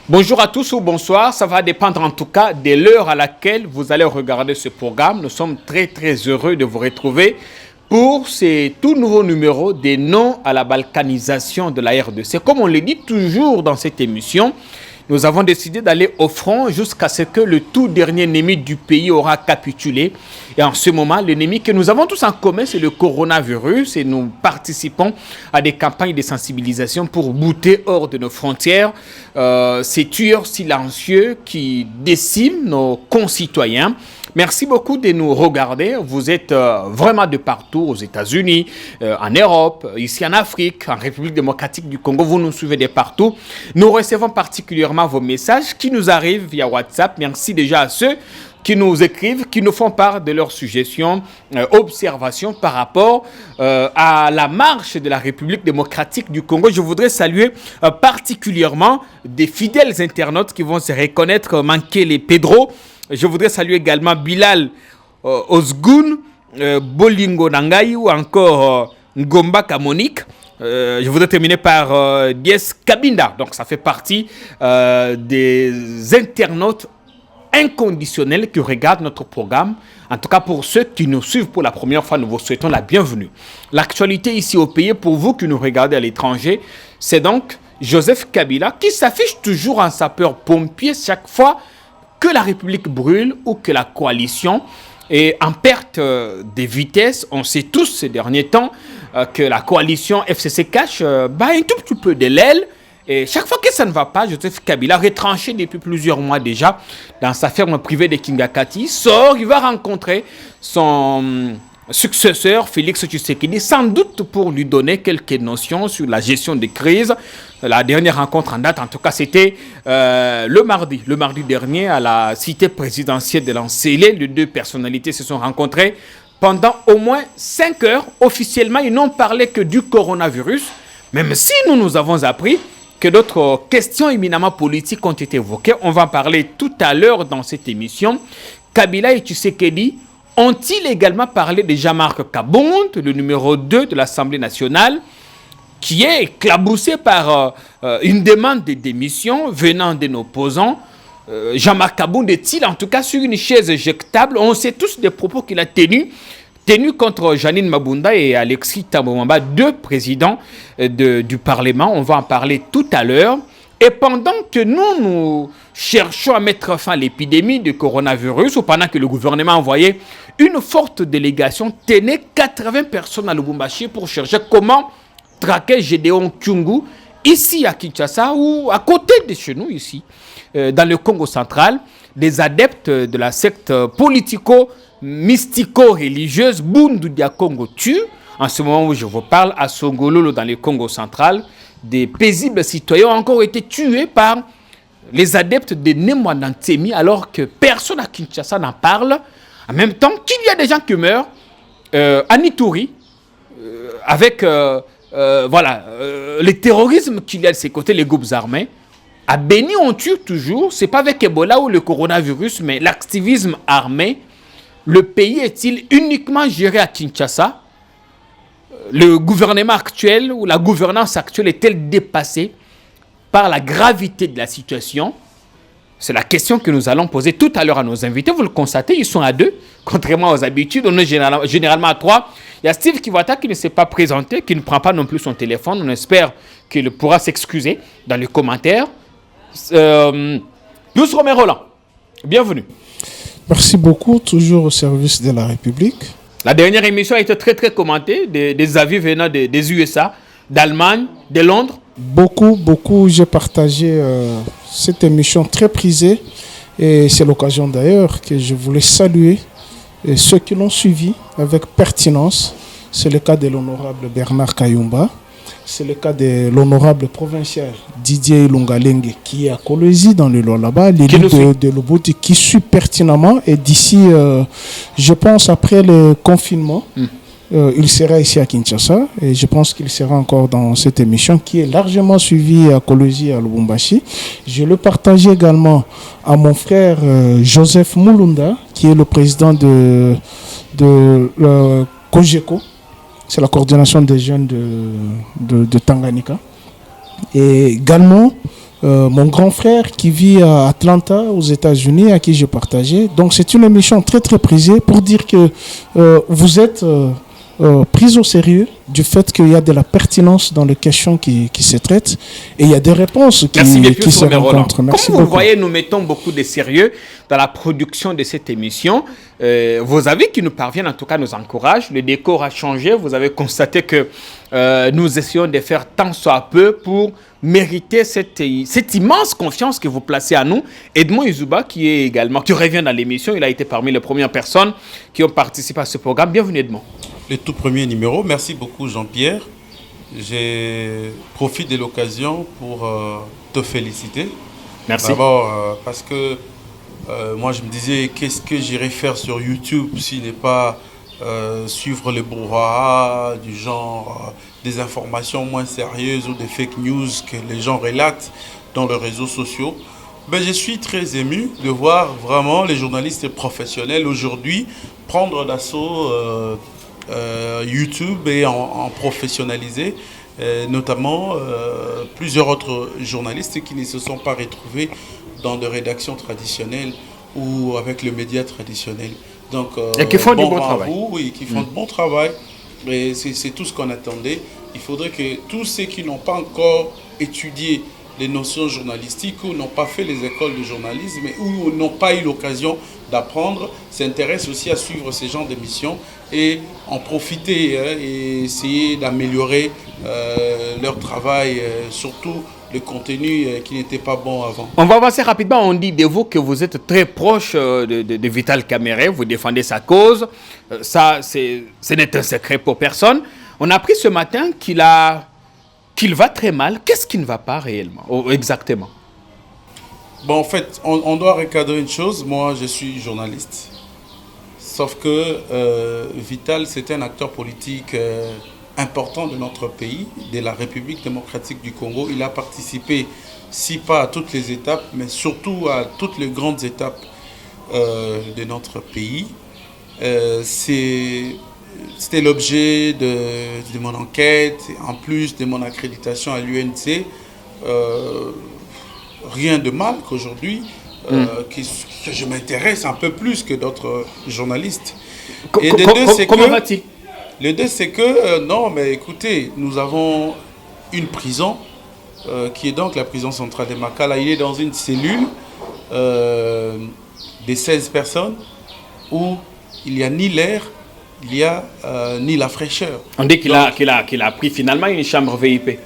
Bonjour à tous ou bonsoir, ça va dépendre en tout cas de l'heure à laquelle vous allez regarder ce programme. Nous sommes très heureux de vous retrouver pour ce tout nouveau numéro des noms à la balkanisation de la RDC. Comme on le dit toujours dans cette émission, nous avons décidé d'aller au front jusqu'à ce que le tout dernier ennemi du pays aura capitulé. Et en ce moment, l'ennemi que nous avons tous en commun, c'est le coronavirus. Et nous participons à des campagnes de sensibilisation pour bouter hors de nos frontières ces tueurs silencieux qui déciment nos concitoyens. Merci beaucoup de nous regarder. Vous êtes vraiment de partout, aux États-Unis, en Europe, ici en Afrique, en République démocratique du Congo. Vous nous suivez de partout. Nous recevons particulièrement vos messages qui nous arrivent via WhatsApp. Merci déjà à ceux qui nous écrivent, qui nous font part de leurs suggestions, observations par rapport à la marche de la République démocratique du Congo. Je voudrais saluer particulièrement des fidèles internautes qui vont se reconnaître, Mankele Pedro. Je voudrais saluer également Bilal Osgoun, Bolingo Nangaï ou encore Ngomba Kamonik. Je voudrais terminer par Dies Kabinda. Donc ça fait partie des internautes inconditionnels qui regardent notre programme. En tout cas, pour ceux qui nous suivent pour la première fois, nous vous souhaitons la bienvenue. L'actualité ici au pays, pour vous qui nous regardez à l'étranger, c'est donc Joseph Kabila qui s'affiche toujours en sapeur-pompier chaque fois que la République brûle ou que la coalition est en perte de vitesse. On sait tous ces derniers temps que la coalition FCC cache un tout petit peu de l'aile. Et chaque fois que ça ne va pas, Joseph Kabila, retranché depuis plusieurs mois déjà dans sa ferme privée de Kingakati, sort, il va rencontrer son successeur Félix Tshisekedi, sans doute pour lui donner quelques notions sur la gestion des crises. La dernière rencontre en date, en tout cas, c'était le mardi dernier à la cité présidentielle de l'Ancélé. Les deux personnalités se sont rencontrées pendant au moins 5 heures. Officiellement, ils n'ont parlé que du coronavirus, même si nous avons appris que d'autres questions éminemment politiques ont été évoquées. On va en parler tout à l'heure dans cette émission. Kabila et Tshisekedi ont-ils également parlé de Jean-Marc Kabund, le numéro 2 de l'Assemblée nationale, qui est éclaboussé par une demande de démission venant d'un opposant. Jean-Marc Kabund est-il en tout cas sur une chaise éjectable? On sait tous des propos qu'il a tenus contre Janine Mabunda et Alexis Tambomamba, deux présidents du Parlement. On va en parler tout à l'heure. Et pendant que nous cherchons à mettre fin à l'épidémie de coronavirus, ou pendant que le gouvernement a envoyé une forte délégation, tenait 80 personnes à Lubumbashi pour chercher comment traquer Gédéon Kyungu, ici à Kinshasa ou à côté de chez nous, ici, dans le Congo central, des adeptes de la secte mystico-religieuse Bundu Dia Congo tue. En ce moment où je vous parle, à Songololo, dans le Congo central, des paisibles citoyens ont encore été tués par les adeptes de Nemwanantemi, alors que personne à Kinshasa n'en parle. En même temps qu'il y a des gens qui meurent à Ituri, avec le terrorisme qu'il y a de ces côtés, les groupes armés. À Beni, on tue toujours. Ce n'est pas avec Ebola ou le coronavirus, mais l'activisme armé. Le pays est-il uniquement géré à Kinshasa? Le gouvernement actuel ou la gouvernance actuelle est-elle dépassée par la gravité de la situation? C'est la question que nous allons poser tout à l'heure à nos invités. Vous le constatez, ils sont à 2, contrairement aux habitudes. On est généralement à 3. Il y a Steve Kivata qui ne s'est pas présenté, qui ne prend pas non plus son téléphone. On espère qu'il pourra s'excuser dans les commentaires. Youssou Roland, bienvenue. Merci beaucoup, toujours au service de la République. La dernière émission a été très commentée, des avis venant des USA, d'Allemagne, de Londres. Beaucoup, j'ai partagé cette émission très prisée et c'est l'occasion d'ailleurs que je voulais saluer ceux qui l'ont suivi avec pertinence. C'est le cas de l'honorable Bernard Kayumba, c'est le cas de l'honorable provincial Didier Ilungalenge qui est à Kolwezi dans le Lualaba, l'élu de Loboti qui suit pertinemment et d'ici, je pense après le confinement, il sera ici à Kinshasa et je pense qu'il sera encore dans cette émission qui est largement suivie à Kolwezi et à Lubumbashi. Je le partage également à mon frère Joseph Mulunda qui est le président de COGECO. C'est la coordination des jeunes de Tanganyika. Et également, mon grand frère qui vit à Atlanta, aux États-Unis, à qui j'ai partagé. Donc c'est une émission très très prisée pour dire que vous êtes prise au sérieux du fait qu'il y a de la pertinence dans les questions qui se traitent et il y a des réponses qui se rencontrent. Merci Comme vous voyez, nous mettons beaucoup de sérieux dans la production de cette émission. Vos avis qui nous parviennent, en tout cas, nous encouragent. Le décor a changé. Vous avez constaté que nous essayons de faire tant soit peu pour mériter cette immense confiance que vous placez à nous. Edmond Izuba, qui revient dans l'émission, il a été parmi les premières personnes qui ont participé à ce programme. Bienvenue Edmond. Le tout premier numéro. Merci beaucoup Jean-Pierre. Je profite de l'occasion pour te féliciter. Merci. D'abord parce que moi je me disais qu'est-ce que j'irais faire sur YouTube s'il n'est pas suivre le brouhaha du genre des informations moins sérieuses ou des fake news que les gens relatent dans les réseaux sociaux. Ben, je suis très ému de voir vraiment les journalistes professionnels aujourd'hui prendre d'assaut YouTube et en professionnaliser, notamment plusieurs autres journalistes qui ne se sont pas retrouvés dans des rédactions traditionnelles ou avec le média traditionnel. Donc, et qui font du bon travail. Oui, qui font de bon travail. Et c'est tout ce qu'on attendait. Il faudrait que tous ceux qui n'ont pas encore étudié les notions journalistiques ou n'ont pas fait les écoles de journalisme ou n'ont pas eu l'occasion d'apprendre, s'intéressent aussi à suivre ces genres d'émissions et en profiter et essayer d'améliorer leur travail, surtout le contenu qui n'était pas bon avant. On va avancer rapidement. On dit de vous que vous êtes très proche de Vital Kamerhe, vous défendez sa cause. Ça, ce n'est un secret pour personne. On a appris ce matin qu'il va très mal. Qu'est-ce qui ne va pas réellement, exactement? Bon, en fait, on doit recadrer une chose. Moi, je suis journaliste. Sauf que Vital, c'est un acteur politique important de notre pays, de la République démocratique du Congo. Il a participé, si pas à toutes les étapes, mais surtout à toutes les grandes étapes de notre pays. C'était l'objet de mon enquête, en plus de mon accréditation à l'UNC. Rien de mal qu'aujourd'hui, que je m'intéresse un peu plus que d'autres journalistes. Et comment va-t-il? Le deux, c'est que, non, mais écoutez, nous avons une prison, qui est donc la prison centrale de Makala. Il est dans une cellule de 16 personnes où il n'y a ni l'air, il n'y a ni la fraîcheur. On dit qu'il a pris finalement une chambre VIP.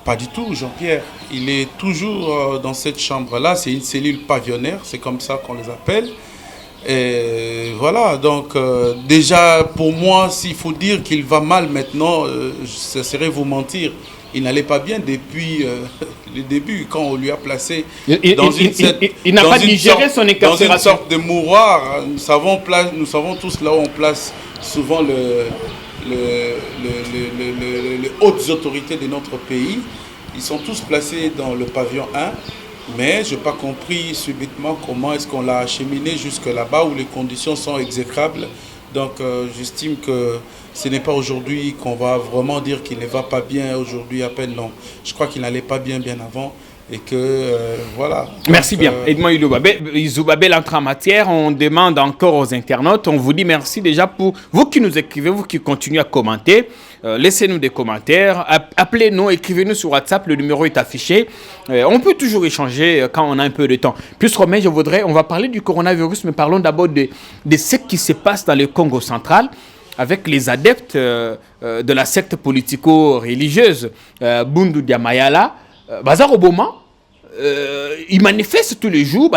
Pas du tout, Jean-Pierre. Il est toujours dans cette chambre-là. C'est une cellule pavillonnaire, c'est comme ça qu'on les appelle. Et voilà, donc déjà pour moi, s'il faut dire qu'il va mal maintenant, ça serait vous mentir. Il n'allait pas bien depuis le début, quand on lui a placé dans il n'a pas digéré son incarcération. Dans une sorte de mouroir. Nous savons tous là où on place souvent les hautes autorités de notre pays. Ils sont tous placés dans le pavillon 1, mais je n'ai pas compris subitement comment est-ce qu'on l'a acheminé jusque là-bas où les conditions sont exécrables. Donc j'estime que ce n'est pas aujourd'hui qu'on va vraiment dire qu'il ne va pas bien aujourd'hui à peine, non. Je crois qu'il n'allait pas bien avant. Et que, voilà. Merci bien. Edmond Izuba, l'entrée en matière, on demande encore aux internautes, on vous dit merci déjà pour vous qui nous écrivez, vous qui continuez à commenter. Laissez-nous des commentaires, appelez-nous, écrivez-nous sur WhatsApp, le numéro est affiché. On peut toujours échanger quand on a un peu de temps. Plus Romain, on va parler du coronavirus, mais parlons d'abord de ce qui se passe dans le Congo central avec les adeptes de la secte politico-religieuse Bundu Diamayala. Bazar Obama, il manifeste tous les jours,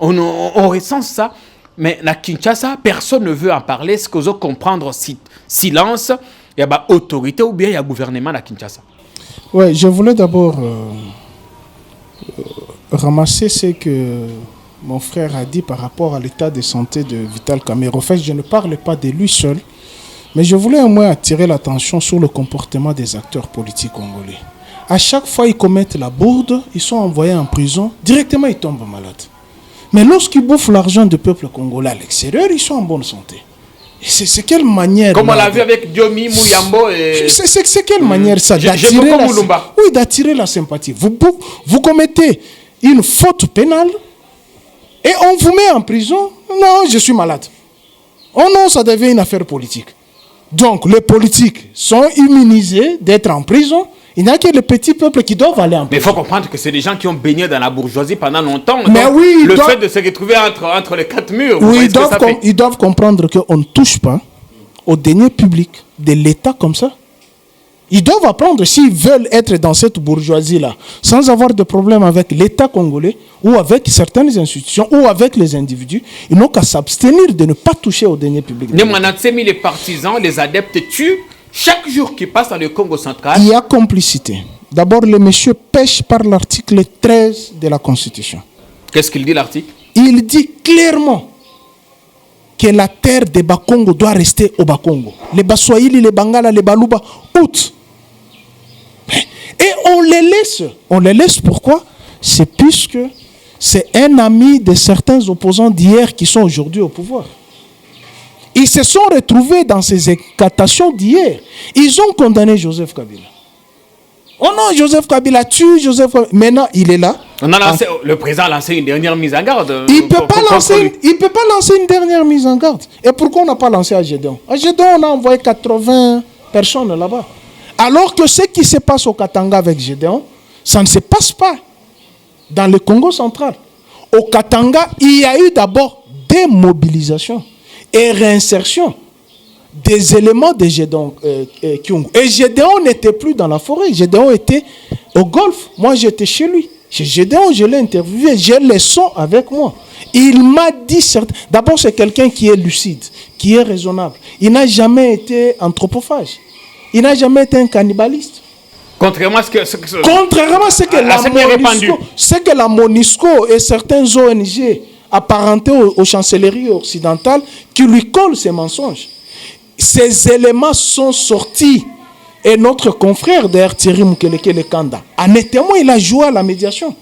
on ressent ça, mais à Kinshasa, personne ne veut en parler. Est-ce que vous comprendre silence, il y a autorité ou bien il y a gouvernement à Kinshasa? Oui, je voulais d'abord ramasser ce que mon frère a dit par rapport à l'état de santé de Vital Kamerhe. En fait, je ne parle pas de lui seul, mais je voulais au moins attirer l'attention sur le comportement des acteurs politiques congolais. À chaque fois qu'ils commettent la bourde, ils sont envoyés en prison, directement ils tombent malades. Mais lorsqu'ils bouffent l'argent du peuple congolais à l'extérieur, ils sont en bonne santé. C'est quelle manière? Comme on l'a vu avec Diomi, Mouyambo et... C'est quelle manière ça d'attirer la sympathie. Vous commettez une faute pénale et on vous met en prison. Non, je suis malade. Oh non, ça devient une affaire politique. Donc, les politiques sont immunisés d'être en prison. Il n'y a que les petits peuples qui doivent aller en prison. Mais il faut comprendre que c'est des gens qui ont baigné dans la bourgeoisie pendant longtemps. Mais donc, oui, fait de se retrouver entre les quatre murs, oui, ils doivent comprendre qu'on ne touche pas aux deniers publics de l'État comme ça. Ils doivent apprendre s'ils veulent être dans cette bourgeoisie-là, sans avoir de problème avec l'État congolais ou avec certaines institutions ou avec les individus. Ils n'ont qu'à s'abstenir de ne pas toucher aux deniers publics. Les partisans, les adeptes tuent chaque jour qui passe dans le Congo central. Il y a complicité. D'abord, le monsieur pêche par l'article 13 de la Constitution. Qu'est-ce qu'il dit l'article? Il dit clairement que la terre de Bakongo doit rester au Bakongo. Les Baswahili, les Bangala, les Baluba, out. Et on les laisse pourquoi? C'est puisque c'est un ami de certains opposants d'hier qui sont aujourd'hui au pouvoir. Ils se sont retrouvés dans ces incatations d'hier. Ils ont condamné Joseph Kabila. Oh non, Joseph Kabila tue Joseph Kabila. Maintenant, il est là. Le président a lancé une dernière mise en garde. Il ne peut pas lancer une dernière mise en garde. Et pourquoi on n'a pas lancé à Gédéon? À Gédéon, on a envoyé 80 personnes là-bas. Alors que ce qui se passe au Katanga avec Gédéon, ça ne se passe pas dans le Congo central. Au Katanga, il y a eu d'abord démobilisation et réinsertion des éléments de Gédéon Kyungu. Et Gédéon n'était plus dans la forêt. Gédéon était au golfe. Moi, j'étais chez lui. Chez Gédéon, je l'ai interviewé. J'ai les sons avec moi. Il m'a dit... D'abord, c'est quelqu'un qui est lucide, qui est raisonnable. Il n'a jamais été anthropophage. Il n'a jamais été un cannibaliste. Contrairement à ce que la MONUSCO et certains ONG apparentés aux chancelleries occidentales qui lui collent ces mensonges. Ces éléments sont sortis. Et notre confrère d'ailleurs, Thierry Mukeleke Kanda, en témoin, il a joué à la médiation.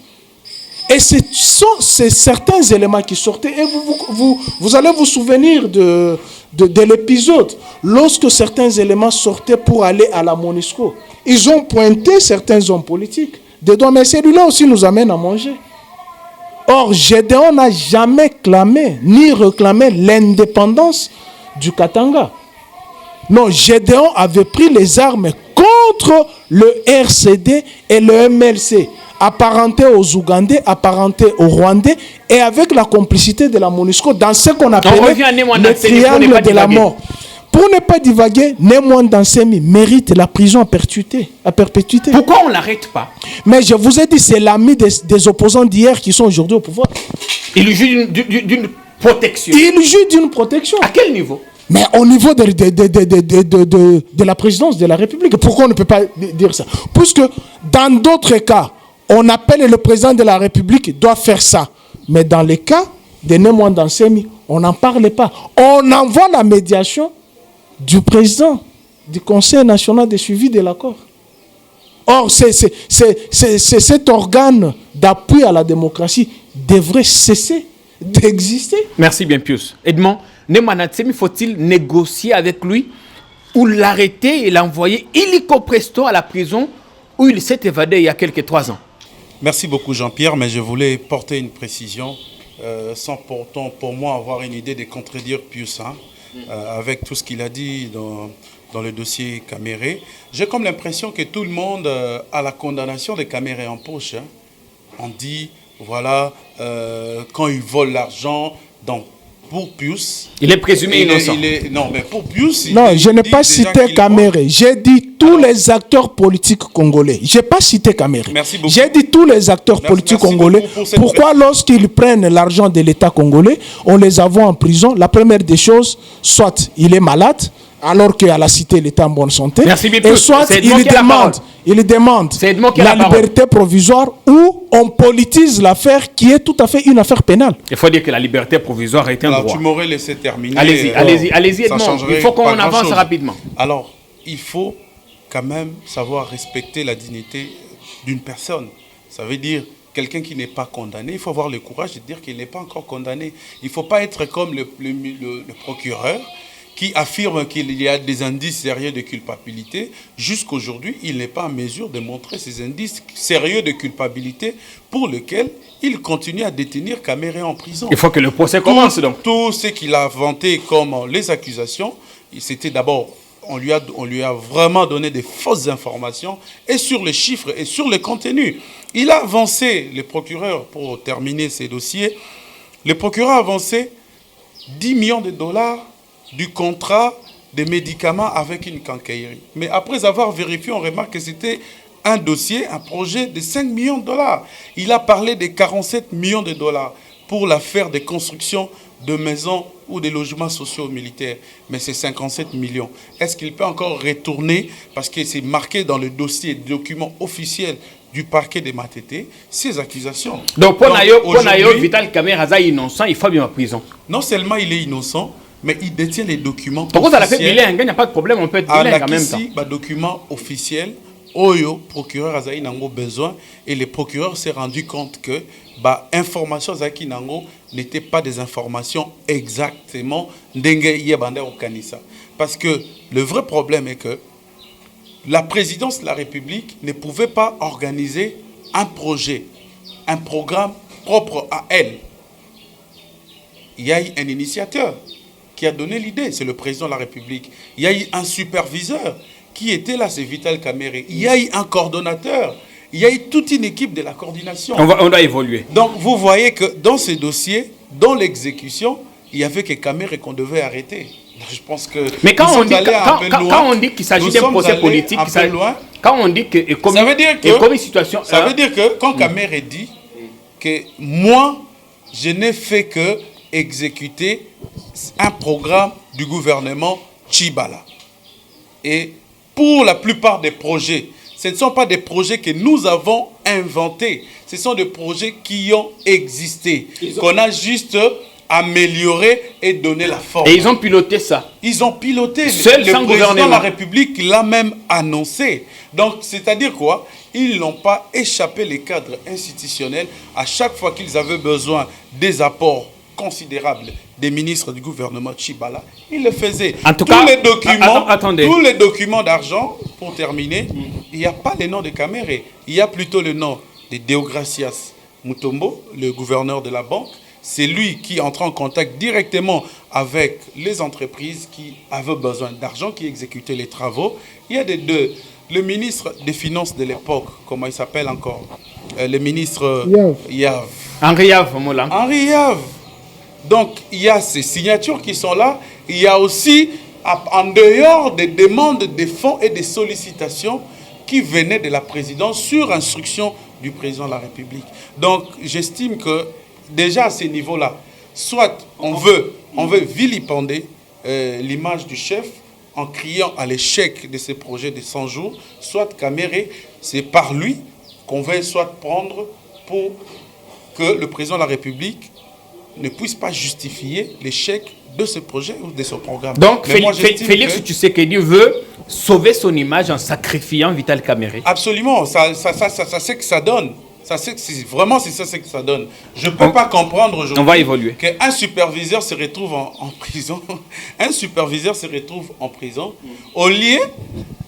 Et ce sont certains éléments qui sortaient. Et vous allez vous souvenir de l'épisode. Lorsque certains éléments sortaient pour aller à la MONUSCO, ils ont pointé certains hommes politiques dedans. Mais celui-là aussi nous amène à manger. Or, Gédéon n'a jamais clamé ni réclamé l'indépendance du Katanga. Non, Gédéon avait pris les armes contre le RCD et le MLC, apparentés aux Ougandais, apparentés aux Rwandais, et avec la complicité de la MONUSCO dans ce qu'on appelle le triangle de la mort. Pour ne pas divaguer, Némoine Dansemi mérite la prison à perpétuité. Pourquoi on ne l'arrête pas? Mais je vous ai dit, c'est l'ami des opposants d'hier qui sont aujourd'hui au pouvoir. Il joue d'une protection. Il joue d'une protection. À quel niveau? Mais au niveau de la présidence de la République. Pourquoi on ne peut pas dire ça? Puisque dans d'autres cas, on appelle le président de la République doit faire ça. Mais dans les cas de Némoine Dansemi, on n'en parle pas. On envoie la médiation du président du Conseil national de suivi de l'accord. Or, c'est cet organe d'appui à la démocratie devrait cesser d'exister. Merci bien, Pius. Edmond, Némoine Dansemi, faut-il négocier avec lui ou l'arrêter et l'envoyer illico presto à la prison où il s'est évadé il y a quelques 3 ans? Merci beaucoup, Jean-Pierre, mais je voulais porter une précision sans pourtant, pour moi, avoir une idée de contredire Pius, avec tout ce qu'il a dit dans le dossier Caméré. J'ai comme l'impression que tout le monde a la condamnation de Caméré en poche. On dit, voilà, quand il vole l'argent, donc pour Pius... Il est présumé innocent. Non, mais pour Pius... Non, je n'ai pas cité Caméré. J'ai dit tous les acteurs politiques congolais. Je n'ai pas cité Caméré. Merci beaucoup. J'ai dit tous les acteurs politiques congolais. Pourquoi lorsqu'ils prennent l'argent de l'État congolais, on les envoie en prison? La première des choses, soit il est malade, alors qu'à la cité, il est en bonne santé. Merci bien, et soit il demande la liberté provisoire ou on politise l'affaire qui est tout à fait une affaire pénale. Il faut dire que la liberté provisoire est un droit. Tu m'aurais laissé terminer. Allez-y, Edmond. Il faut qu'on avance rapidement. Alors, il faut quand même savoir respecter la dignité d'une personne. Ça veut dire quelqu'un qui n'est pas condamné, il faut avoir le courage de dire qu'il n'est pas encore condamné. Il ne faut pas être comme le procureur qui affirme qu'il y a des indices sérieux de culpabilité. Jusqu'aujourd'hui, il n'est pas en mesure de montrer ces indices sérieux de culpabilité pour lesquels il continue à détenir Kamere en prison. Il faut que le procès commence donc. Tout ce qu'il a vanté comme les accusations, c'était d'abord, on lui a vraiment donné des fausses informations et sur les chiffres et sur le contenu. Il a avancé, le procureur, pour terminer ces dossiers, le procureur a avancé 10 millions de dollars du contrat de médicaments avec une quincaillerie. Mais après avoir vérifié, on remarque que c'était un dossier, un projet de 5 millions de dollars. Il a parlé de 47 millions de dollars pour l'affaire de construction de maisons ou des logements sociaux militaires. Mais c'est 57 millions. Est-ce qu'il peut encore retourner, parce que c'est marqué dans le dossier, document officiel du parquet de Matete, ces accusations. Donc, pour Nayo, Vital Kamere est innocent, il faut bien en prison. Non seulement il est innocent, mais il détient les documents pourquoi officiels. Pourquoi ça l'a fait bilingue? Il n'y a pas de problème, on peut être bilingue en même temps. Il y a document officiel, Oyo, procureur Azaï Nango besoin, et le procureur s'est rendu compte que informations Azaï Nango n'étaient pas des informations exactement Ndenge Yebande au Kanissa. Parce que le vrai problème est que la présidence de la République ne pouvait pas organiser un projet, un programme propre à elle. Il y a eu un initiateur qui a donné l'idée, c'est le président de la République. Il y a eu un superviseur qui était là, c'est Vital Kamere. Il y a eu un coordonnateur. Il y a eu toute une équipe de la coordination. On doit évoluer. Donc vous voyez que dans ces dossiers, dans l'exécution, il y avait que Kamere qu'on devait arrêter. Je pense que mais quand on dit qu'il s'agit d'un procès politique, quand on dit que ça veut dire que comme une situation, ça veut dire que quand Kamere dit que moi je n'ai fait que exécuter un programme du gouvernement Tshibala. Et pour la plupart des projets, ce ne sont pas des projets que nous avons inventés. Ce sont des projets qui ont existé, qu'on a juste amélioré et donné la forme. Et ils ont piloté ça. Ils ont piloté. Seul, le sans président gouvernement. de la République l'a même annoncé. Donc, c'est-à-dire quoi? Ils n'ont pas échappé les cadres institutionnels à chaque fois qu'ils avaient besoin des apports considérables des ministres du gouvernement Tshibala. Ils le faisaient. En tout cas, tous les documents d'argent, pour terminer, il n'y a pas le nom de Kamere. Il y a plutôt le nom de Deogracias Mutombo, le gouverneur de la banque. C'est lui qui entre en contact directement avec les entreprises qui avaient besoin d'argent, qui exécutaient les travaux. Il y a le ministre des Finances de l'époque, comment il s'appelle encore? Le ministre Yav. Henri Yav, Moula. Henri Yav. Donc, il y a ces signatures qui sont là. Il y a aussi, en dehors des demandes de fonds et des sollicitations qui venaient de la présidence sur instruction du président de la République. Donc, j'estime que déjà à ce niveau-là, soit on veut vilipender l'image du chef en criant à l'échec de ces projets de 100 jours, soit Kamere, c'est par lui qu'on veut soit prendre pour que le président de la République ne puisse pas justifier l'échec de ce projet ou de ce programme. Donc, Félix Tshisekedi veut sauver son image en sacrifiant Vital Kamere. Absolument, ça c'est que ça donne. Ça, c'est vraiment c'est ça que ça donne. Je ne peux pas comprendre aujourd'hui qu'un superviseur se retrouve en prison. Un superviseur se retrouve en prison au lieu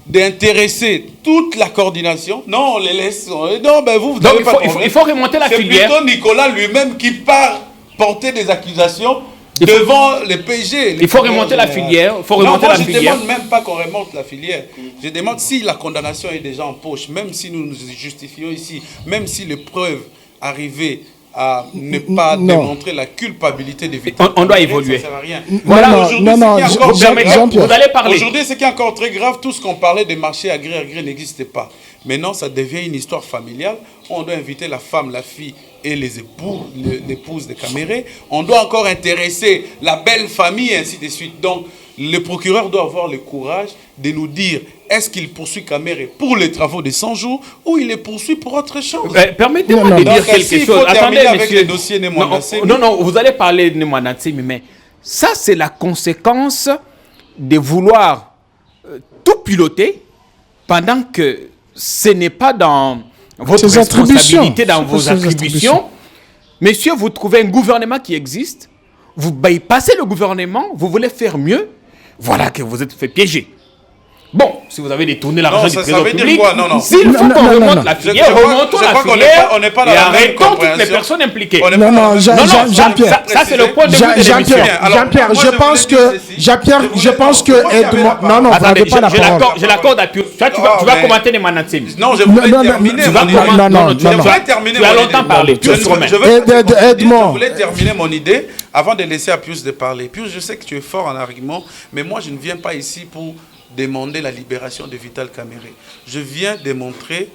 d'intéresser toute la coordination. Non, on les laisse. Non, ben vous donc il faut remonter la filière. C'est plutôt Nicolas lui-même qui part porter des accusations devant les PG. Il faut remonter la filière. Je ne demande même pas qu'on remonte la filière. Je demande si la condamnation est déjà en poche, même si nous nous justifions ici, même si les preuves arrivent à ne pas démontrer la culpabilité des victimes. On doit évoluer. Ça ne sert à rien. Voilà, vous allez parler. Aujourd'hui, ce qui est encore très grave, tout ce qu'on parlait des marchés à gré n'existait pas. Maintenant, ça devient une histoire familiale. On doit inviter la femme, la fille et les époux, l'épouse de Kamere. On doit encore intéresser la belle famille et ainsi de suite. Donc, le procureur doit avoir le courage de nous dire est-ce qu'il poursuit Kamere pour les travaux de 100 jours ou il les poursuit pour autre chose. Permettez-moi de dire quelque chose. Attendez, avec le dossier Nemwanatsemi. Non, vous allez parler de Nemwanatsemi, mais ça, c'est la conséquence de vouloir tout piloter pendant que ce n'est pas dans votre responsabilité, dans vos attributions. Monsieur, vous trouvez un gouvernement qui existe, vous bypassez le gouvernement, vous voulez faire mieux, voilà que vous êtes fait piéger. Bon, si vous avez détourné l'argent du trésor public, s'il faut qu'on remonte la filière, remontons la filière et arrêtons toutes les personnes impliquées. Non, Jean-Pierre. Ça, c'est le point de vue de l'émission. Jean-Pierre, je pense que Edmond... Non, vous n'avez pas la parole. Je l'accorde à Pius. Tu vas commenter les Manatsemi. Non, je voulais terminer. Tu as longtemps parlé. Edmond. Je voulais terminer mon idée avant de laisser à Pius de parler. Pius, je sais que tu es fort en argument, mais moi, je ne viens pas ici pour demander la libération de Vital Kamerhe. Je viens démontrer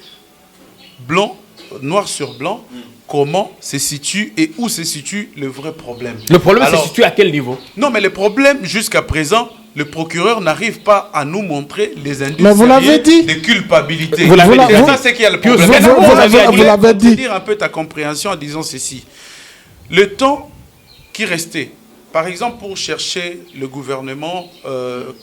blanc, noir sur blanc, comment se situe et où se situe le vrai problème. Le problème se situe à quel niveau? Non, mais le problème, jusqu'à présent, le procureur n'arrive pas à nous montrer les indices de culpabilité. Vous l'avez dit. Ça, c'est qu'il y a le problème. Vous l'avez dit. Dire un peu ta compréhension en disant ceci. Le temps qui restait, par exemple, pour chercher le gouvernement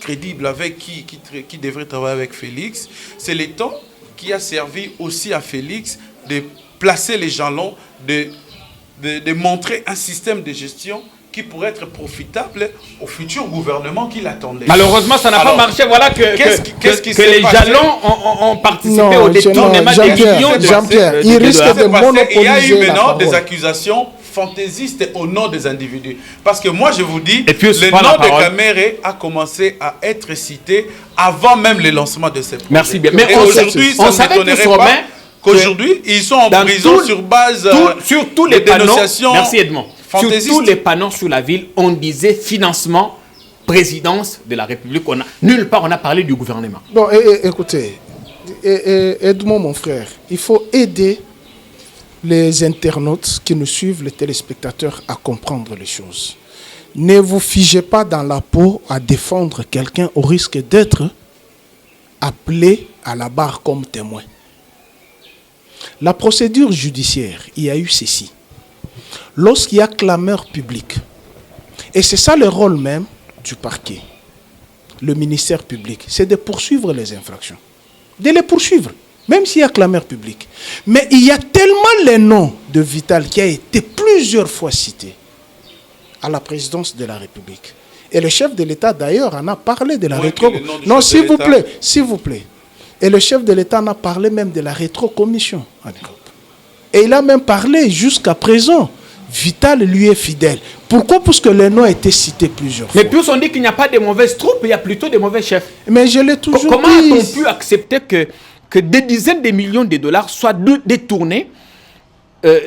crédible avec qui devrait travailler avec Félix, c'est le temps qui a servi aussi à Félix de placer les jalons, de montrer un système de gestion qui pourrait être profitable au futur gouvernement qui l'attendait. Malheureusement, ça n'a pas marché. Voilà que les jalons ont participé au détournement des millions de Jean-Pierre, il risque de monopoliser. Il y a eu maintenant des accusations fantaisistes au nom des individus. Parce que moi, je vous dis, le nom de Kamerhe a commencé à être cité avant même le lancement de cette projet. Merci bien. Mais aujourd'hui, ça ne m'étonnerait pas qu'aujourd'hui, ils sont en prison sur base sur tous les panneaux. Merci Edmond. Sur tous les panneaux sur la ville, on disait financement, présidence de la République. Nulle part on a parlé du gouvernement. Bon, écoutez, Edmond, mon frère, il faut aider les internautes qui nous suivent, les téléspectateurs, à comprendre les choses. Ne vous figez pas dans la peau à défendre quelqu'un au risque d'être appelé à la barre comme témoin. La procédure judiciaire, il y a eu ceci. Lorsqu'il y a clameur publique, et c'est ça le rôle même du parquet, le ministère public, c'est de poursuivre les infractions. De les poursuivre, même s'il y a clameur publique. Mais il y a tellement les noms de Vital qui a été plusieurs fois cité à la présidence de la République. Et le chef de l'État, d'ailleurs, en a parlé de la rétrocommission. Non, s'il vous plaît. Et le chef de l'État en a parlé même de la rétrocommission en Europe. Et il a même parlé jusqu'à présent. Vital lui est fidèle. Pourquoi? Parce que les noms ont été cités plusieurs fois. Mais plus on dit qu'il n'y a pas de mauvaises troupes, il y a plutôt de mauvais chefs. Mais je l'ai toujours dit. Comment a-t-on pu accepter que des dizaines de millions de dollars soient détournés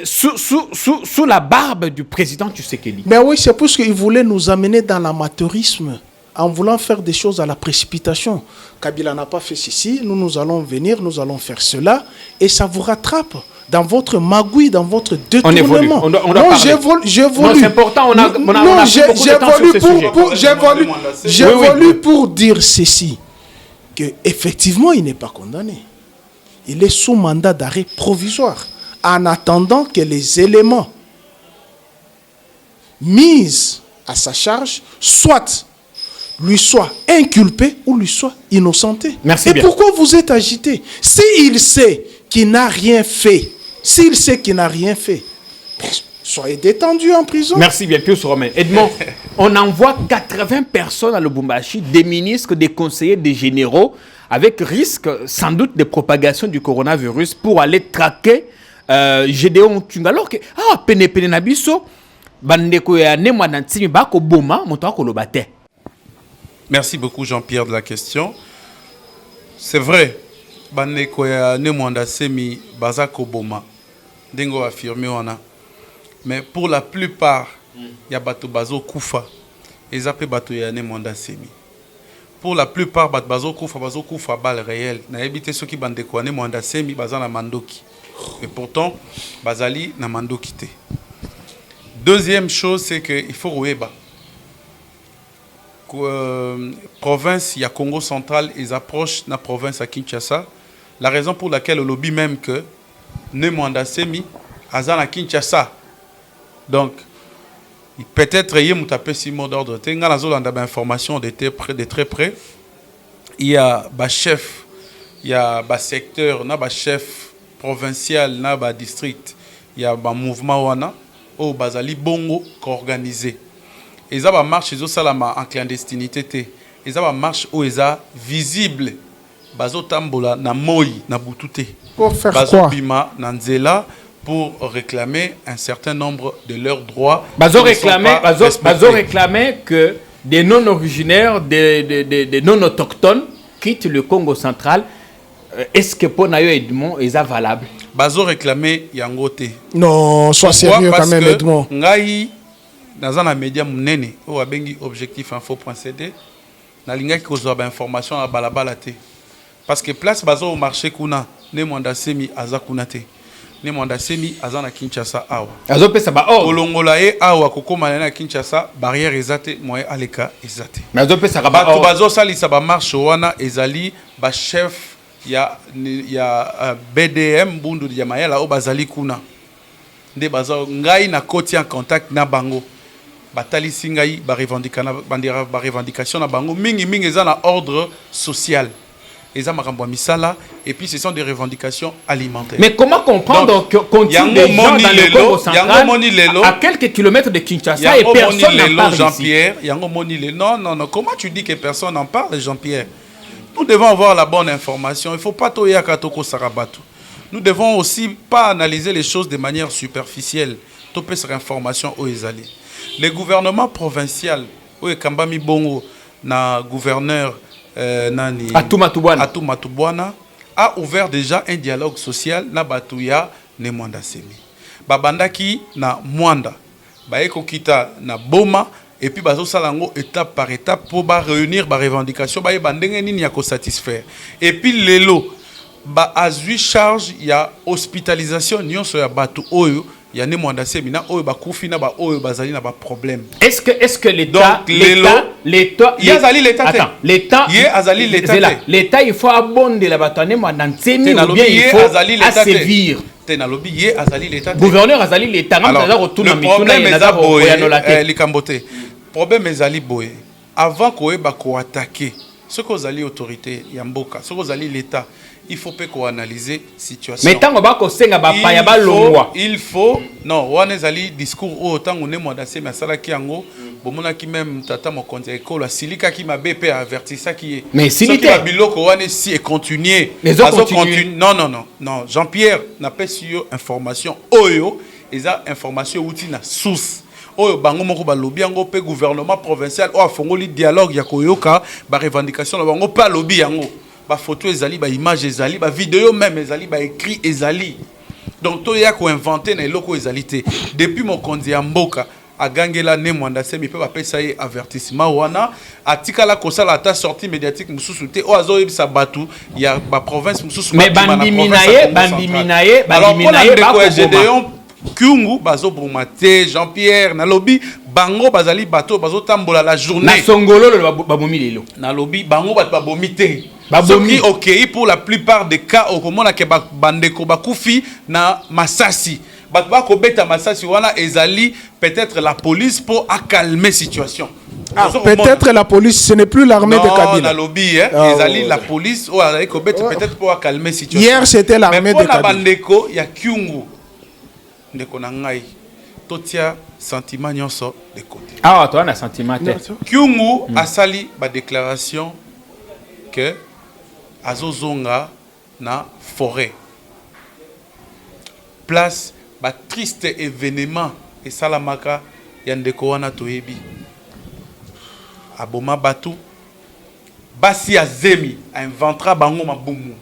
sous la barbe du président Tshisekedi? Mais oui, c'est parce qu'il voulait nous amener dans l'amateurisme, en voulant faire des choses à la précipitation. Kabila n'a pas fait ceci, nous allons venir, nous allons faire cela, et ça vous rattrape dans votre magouille, dans votre détournement. On doit parler. J'évolue. Non, c'est important, on a pris beaucoup de temps sur ce sujet. J'évolue pour dire ceci, qu'effectivement, il n'est pas condamné. Il est sous mandat d'arrêt provisoire, en attendant que les éléments mis à sa charge lui soient inculpés ou lui soient innocentés. Merci bien. Pourquoi vous êtes agité? S'il sait qu'il n'a rien fait, soyez détendu en prison. Merci bien, Pius Romain. Edmond, on envoie 80 personnes à Lubumbashi, des ministres, des conseillers, des généraux, avec risque sans doute de propagation du coronavirus pour aller traquer Gédéon Tunga. Alors que, pene nabiso, bandeko ya ne mwanantimi bako boma, moto kolobate. Merci beaucoup Jean-Pierre de la question. C'est vrai, bandeko ya ne mwandasemi bazako boma. Dengo affirmé wana. Mais pour la plupart, il y a bato bazo kufa. Et zape bato ya ne mwandasemi. Pour la plupart, bazo kufa balle réelle. Na ebité ceux qui bandeko ya ne mwandasemi bazana mandoki. Et pourtant, bazali na mandoki te. Deuxième chose, c'est qu'il faut roueba. Province, il y a Congo central, ils approchent la province à Kinshasa. La raison pour laquelle le lobby même que Nemwanda Semi, Azan à Kinshasa. Donc, peut-être il y a un si mot d'ordre. Il y a une information de très près. Il y a un chef, il y a un secteur, il y a un chef provincial, il y a un district, il y a un mouvement au Bazali Bongo organisé. Et ça va marcher en clandestinité. eza ba marche o eza visible bazo tambola na moi na butute Pour faire bazo quoi? bima na nzela pour réclamer un certain nombre de leurs droits. Bazo réclamer que des non-originaires, des non-autochtones quittent le Congo central. Est-ce que pour Nayo Edmond est valable? Bazo réclamer yangote. Non, sois sérieux quand même, Edmond. Ngai dans un média munene o abengi objectif info.cd na linga ki kozwa ba information à balabala te. Parce que place bazo au marché kuna ne mwanda semi aza kuna te. Ne mwanda semi aza na Kinshasa awa. Azo pesa ba or. Kolongola e awa kokoma na Kinshasa barrière ezate moye aleka ezate. Mais azo pesa ba Bato or. bazo salisa ba marche wana ezali ba chef ya BDM bundu ya mayela o bazali kuna. Nde bazo ngai na koti en contact na bango. Batali singai ba revendication na bango mingi eza na ordre social. Eza makambo misala et puis ce sont des revendications alimentaires. Mais comment comprendre qu'on tue des gens dans le Congo central à quelques kilomètres de Kinshasa et personne n'en parle Jean-Pierre, non, comment tu dis que personne n'en parle, Jean-Pierre? Nous devons avoir la bonne information. Il ne faut pas toyer Katoko Sarabatu. Nous devons aussi pas analyser les choses de manière superficielle. Topé sur information au Ezali. Le gouvernement provincial, où Kambami Bongo, na gouverneur Nani Atumatubwana, a ouvert déjà un dialogue social na Batuya ne Mwanda Semi. Babandaki na Mwanda, Baeko Kita na Boma, et puis bazo salango étape par étape pour réunir ba revendication ba bandenge nini ya ko satisfaire. Et puis lelo ba azui charge ya hospitalisation nyonso ya batu oyo ya ne Mwanda Semi na oyo ba kufi na ba oyo bazali na ba problème. Est-ce que l'État yazali l'État attends, l'État azali l'État l'État il faut abonder la batane Mwanda Semi ou bien il faut assévir. Gouverneur azali l'État. Le problème est ali boye. Avant qu'on attaquer, ce que vous allez autorité Yamboka, ce que vous allez l'État, il faut pas qu'on analyse situation. Mais tant qu'on va il faut non, on est allé discours autant on est modacé mais ça là qui ango, bomona qui même tata mon compte école la silika qui m'a BP averti ça qui est. Mais si qui a biloko on est si et continuer. Non, Jean-Pierre n'a pas sur information oyo, eza information outil na source. Oyo bango moko ba lobby yango pe gouvernement provincial o afongoli dialogue ya koyoka ba revendication bango pa lobby yango. Ba photo ezali, ba image ezali, ba vidéo même ezali, ba écrit ezali. Donc to ya ko inventer na eloko ezali te. Depuis mon konzi ya mboka a gangela ne Mwanda Semi pe ba pesa ye avertissement wana atikala ko sala ta sortie médiatique mususu te o azo yebisa batu ya ba province mususu mais bandi minaye ba Gédéon Kyungu bazo brumate Jean-Pierre na lobby bango bazali bato bazo tambola la journée na songolo ba bomi lelo na lobby bango bat ba bomite Soki ok pour la plupart des cas au comment ke bandeko bakufi na Masasi bat ba ko beta Masasi wana ezali peut-être la police pour accalmer situation. Peut-être la police, ce n'est plus l'armée de Kabila. Non, lobby, ezali la police ou ezali ko beta peut-être pour accalmer situation. Hier c'était l'armée de Kabila. Mais bandeko ya Kyungu ndeko na ngai totia sentiment nyonso de côté. Ah, toi on a sentiment. Kyungu asali ba déclaration que azozonga na forêt. Place ba triste événement et salamaka yandeko wana toyebi. Aboma batu basi azemi inventera bango mabumu.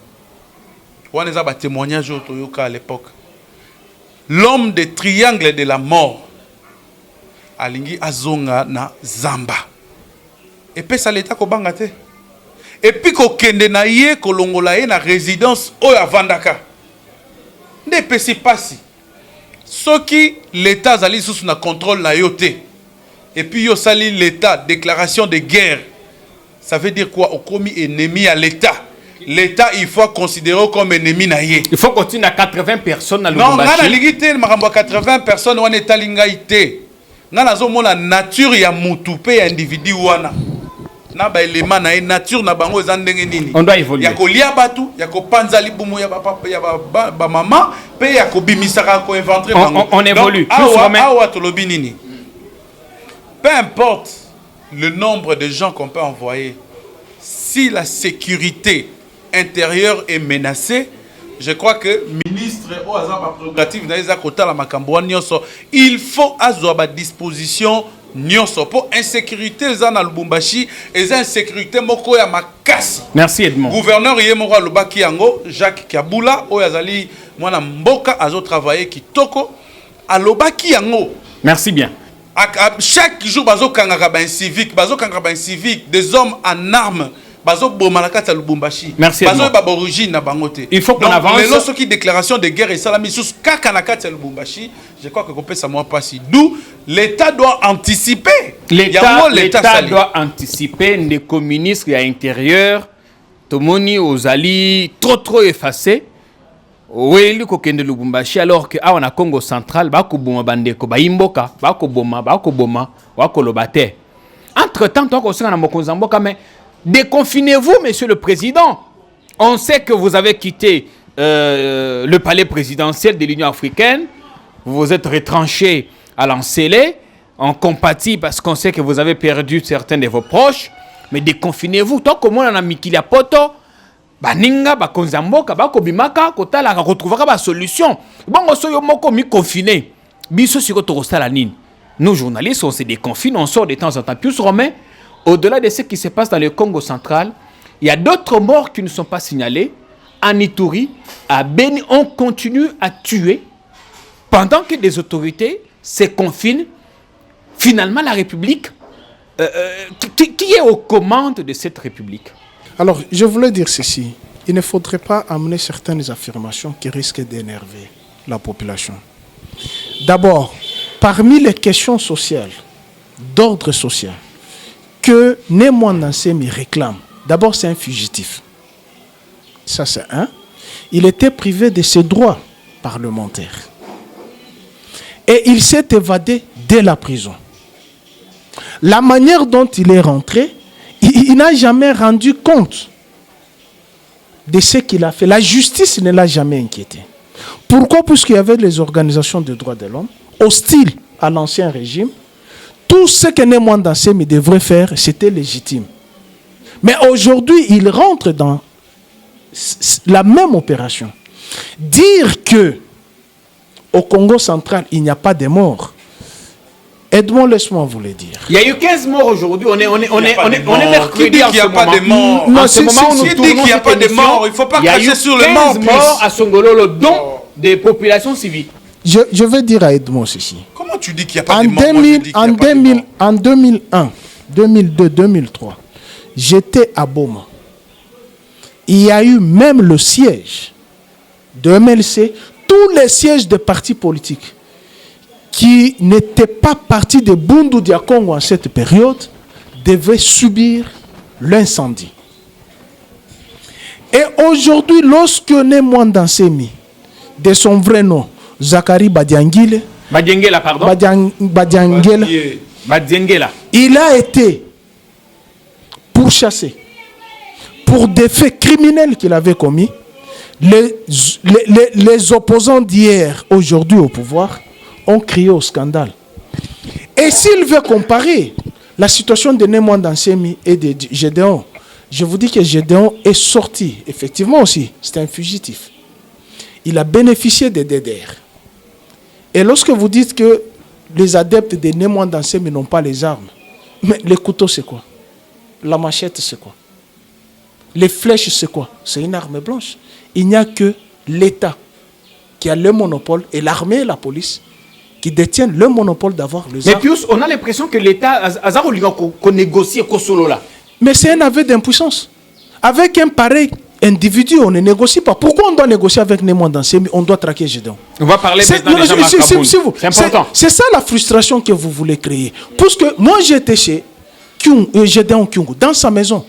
Wana za ba témoignage toyoka à l'époque. L'homme des triangles de la mort alingi azonga na zamba. Et puis ça l'état ko bangate. Et puis ko kende na ye ko longola ye na résidence o ya Vandaka. Ne pesi pasi. Soki l'état zali sous na contrôle na yote. Et puis yo sali l'état déclaration de guerre. Ça veut dire quoi? Au commis ennemi à l'état. L'État, il faut considérer comme ennemi naïe. Il faut continuer à 80 personnes dans le non, on a limité 80 personnes, on est à l'ingaïté. On a la nature ya mutupe ya individu wana. Na ba élément na nature na bango ezandenge nini. On doit évoluer. Ya ko lia batu, ya ko panza libumu ya papa ya ba maman, pe ya ko bimisaka ko inventer bango. On évolue. Awa to lobi nini. Peu importe le nombre de gens qu'on peut envoyer. si la sécurité intérieure est menacée, je crois que ministre au hasard prérogative il faut avoir une disposition pour insécurité dans Lubumbashi et insécurité moko ya makasi. Merci Edmond. Gouverneur yemoko Lubaki yango Jacques Kabula oyazali mwana mboka azo travailler kitoko à Lubaki yango. Merci bien. Chaque jour bazo kangaka ba civique, des hommes en armes. Merci. Il faut qu'on avance. Mais lorsqu'il y a déclaration de guerre et salami sous Kakanakata Lubumbashi, je crois que ça peut moi passer. D'où l'État doit anticiper. L'État doit anticiper. Les communistes à l'intérieur, Tomoni Ozali trop effacé. Oui, il faut Lubumbashi alors que on a Congo central, bako boma bandeko ba imboka, bako boma, bako lobate. Entre temps, toi qu'on na mokonzamboka mais déconfinez-vous, monsieur le président. On sait que vous avez quitté le palais présidentiel de l'Union africaine. Vous vous êtes retranché à l'Ancélé. On compatit parce qu'on sait que vous avez perdu certains de vos proches. Mais déconfinez-vous. Tant que moi, on a mis qu'il y a poto, baninga, bakonzamboka, bakobimaka, kotala, retrouvera la solution. Bon, on se moko mi confiné. Biso si la ligne. Nous, journalistes, on se déconfine, on sort de temps en temps. Plus romain. Au-delà de ce qui se passe dans le Congo central, il y a d'autres morts qui ne sont pas signalés. En Ituri, à Beni, on continue à tuer pendant que des autorités se confinent. Finalement, la République, qui est aux commandes de cette République? Alors, je voulais dire ceci. Il ne faudrait pas amener certaines affirmations qui risquent d'énerver la population. D'abord, parmi les questions sociales, d'ordre social, que Némouan Nansemi réclame. D'abord, c'est un fugitif. Ça, c'est un. Il était privé de ses droits parlementaires. Et il s'est évadé dès la prison. La manière dont il est rentré, il n'a jamais rendu compte de ce qu'il a fait. La justice ne l'a jamais inquiété. Pourquoi? Puisqu'il y avait les organisations de droits de l'homme, hostiles à l'ancien régime. Tout ce que Némouan Nansemi devrait faire, c'était légitime. Mais aujourd'hui, il rentre dans la même opération. Dire que au Congo central, il n'y a pas de morts. Edmond, laisse-moi vous le dire. Il y a eu 15 morts aujourd'hui. On est mercredi en ce moment. Il n'y a pas de morts. Il ne faut pas cracher sur les morts. 15 morts à Songololo, dont des populations civiles. Je vais dire à Edmond ceci. Comment tu dis qu'il n'y a pas de morts? En 2001, 2002, 2003, j'étais à Boma. Il y a eu même le siège de MLC, tous les sièges des partis politiques qui n'étaient pas partis de Bundu dia Congo en cette période devaient subir l'incendie. Et aujourd'hui, lorsque Némouan Nansemi, de son vrai nom, Zakari Badiangile, il a été pourchassé pour des faits criminels qu'il avait commis. Les opposants d'hier, aujourd'hui au pouvoir, ont crié au scandale. Et s'il veut comparer la situation de Némouan Nansemi et de Gédéon, je vous dis que Gédéon est sorti, effectivement aussi, c'est un fugitif. Il a bénéficié des DDR. Et lorsque vous dites que les adeptes de Némouan Nansemi n'ont pas les armes, mais les couteaux c'est quoi? La machette c'est quoi? Les flèches c'est quoi? C'est une arme blanche. Il n'y a que l'État qui a le monopole et l'armée et la police qui détiennent le monopole d'avoir les armes. Mais Pius, on a l'impression que l'État qu'on négocie solo là. Mais c'est un aveu d'impuissance. Avec un pareil individu, on ne négocie pas. Pourquoi on doit négocier avec Némouan Nansemi? On doit traquer Gédéon. On va parler maintenant des gens Makaboul. C'est important. C'est ça la frustration que vous voulez créer. Parce que moi j'étais chez Gédéon Kyungu, dans sa maison.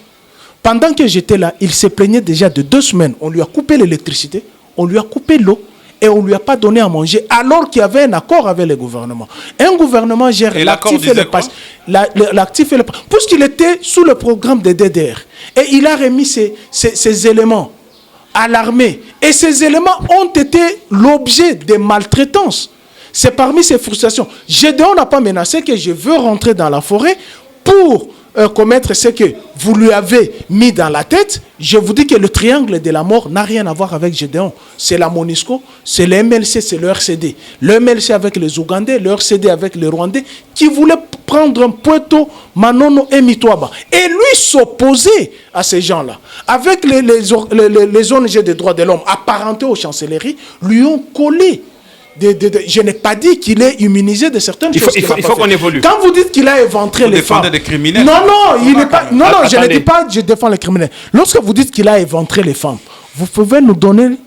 Pendant que j'étais là, il se plaignait déjà de 2 semaines. On lui a coupé l'électricité, on lui a coupé l'eau et on ne lui a pas donné à manger alors qu'il y avait un accord avec le gouvernement. Un gouvernement gère l'actif et le passif. L'actif et le passif. Puisqu'il était sous le programme de DDR. Et il a remis ces éléments à l'armée. Et ces éléments ont été l'objet de maltraitance. C'est parmi ces frustrations. Gédéon n'a pas menacé que je veux rentrer dans la forêt pour commettre ce que vous lui avez mis dans la tête, je vous dis que le triangle de la mort n'a rien à voir avec Gédéon. C'est la MONUSCO, c'est le MLC, c'est le RCD. Le MLC avec les Ougandais, le RCD avec les Rwandais, qui voulaient prendre un Poeto, Manono et Mitwaba. Et lui s'opposer à ces gens-là. Avec les ONG des droits de l'homme apparentés aux chancelleries, lui ont collé. Je n'ai pas dit qu'il est immunisé de certaines choses. Il faut qu'on évolue. Quand vous dites qu'il a éventré les femmes... des criminels. Non, il n'est pas... Non, je ne dis pas que je défends les criminels. Lorsque vous dites qu'il a éventré les femmes, vous pouvez nous donner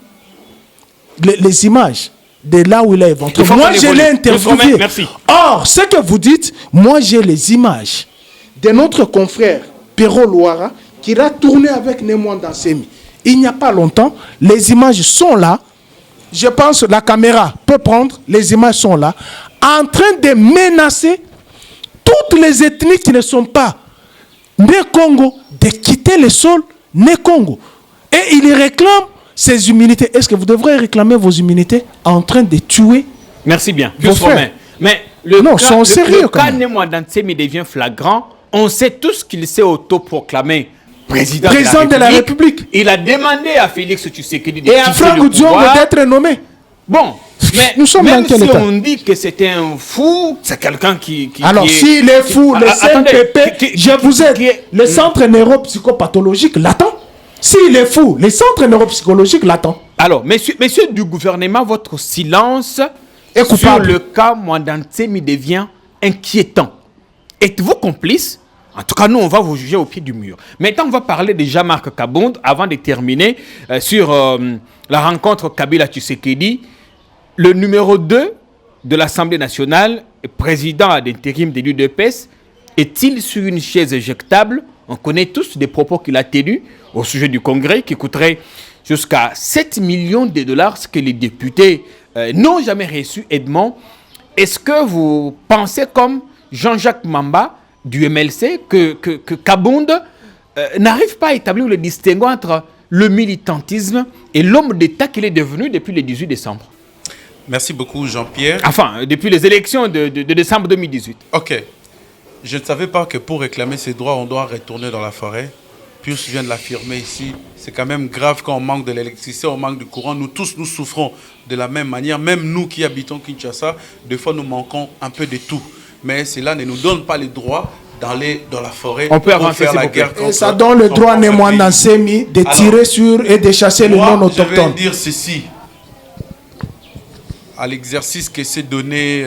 les images de là où il a éventré. Moi, je l'ai interviewé. Merci. Or, ce que vous dites, moi, j'ai les images de notre confrère Perro Loara qui a tourné avec Némoine Dansemi. Il n'y a pas longtemps, les images sont là. Je pense que la caméra peut prendre, les images sont là, en train de menacer toutes les ethnies qui ne sont pas nées Congo de quitter le sol né Congo. Et il réclame ses immunités. Est-ce que vous devrez réclamer vos immunités en train de tuer? Merci bien. Vos frères. Mais le cas Némoine Dansemi devient flagrant. On sait tous qu'il s'est autoproclamé président de la République. Il a demandé à Félix Tshisekedi de et à Franck Dion d'être nommé. Bon, mais nous sommes même dans quel si état? on dit que c'était un fou, c'est quelqu'un qui alors, s'il est fou, le CNPP, je vous aide, le centre neuropsychopathologique l'attend. S'il est fou, le centre neuropsychologique l'attend. Alors, messieurs du gouvernement, votre silence sur le cas Mwandansemi devient inquiétant. Êtes-vous complice? En tout cas, nous, on va vous juger au pied du mur. Maintenant, on va parler de Jean-Marc Kabound avant de terminer sur la rencontre Kabila-Tshisekedi. Le numéro 2 de l'Assemblée nationale, président d'intérim de l'UDPS, est-il sur une chaise éjectable? On connaît tous des propos qu'il a tenus au sujet du Congrès qui coûterait jusqu'à 7 millions de dollars, ce que les députés n'ont jamais reçu. Edmond, est-ce que vous pensez comme Jean-Jacques Mamba du MLC que Kabound n'arrive pas à établir le distinguo entre le militantisme et l'homme d'État qu'il est devenu depuis le 18 décembre? Merci beaucoup, Jean-Pierre. Enfin, depuis les élections de décembre 2018. Ok. Je ne savais pas que pour réclamer ses droits, on doit retourner dans la forêt. Pius vient de l'affirmer ici. C'est quand même grave quand on manque de l'électricité, on manque du courant. Nous tous, nous souffrons de la même manière. Même nous qui habitons Kinshasa, des fois, nous manquons un peu de tout. Mais cela ne nous donne pas le droit d'aller dans la forêt. On peut avancer, faire la guerre et ça donne le droit à Némoine Dansemi de tirer sur et de chasser le non-autochtone. Je vais dire ceci. À l'exercice que s'est donné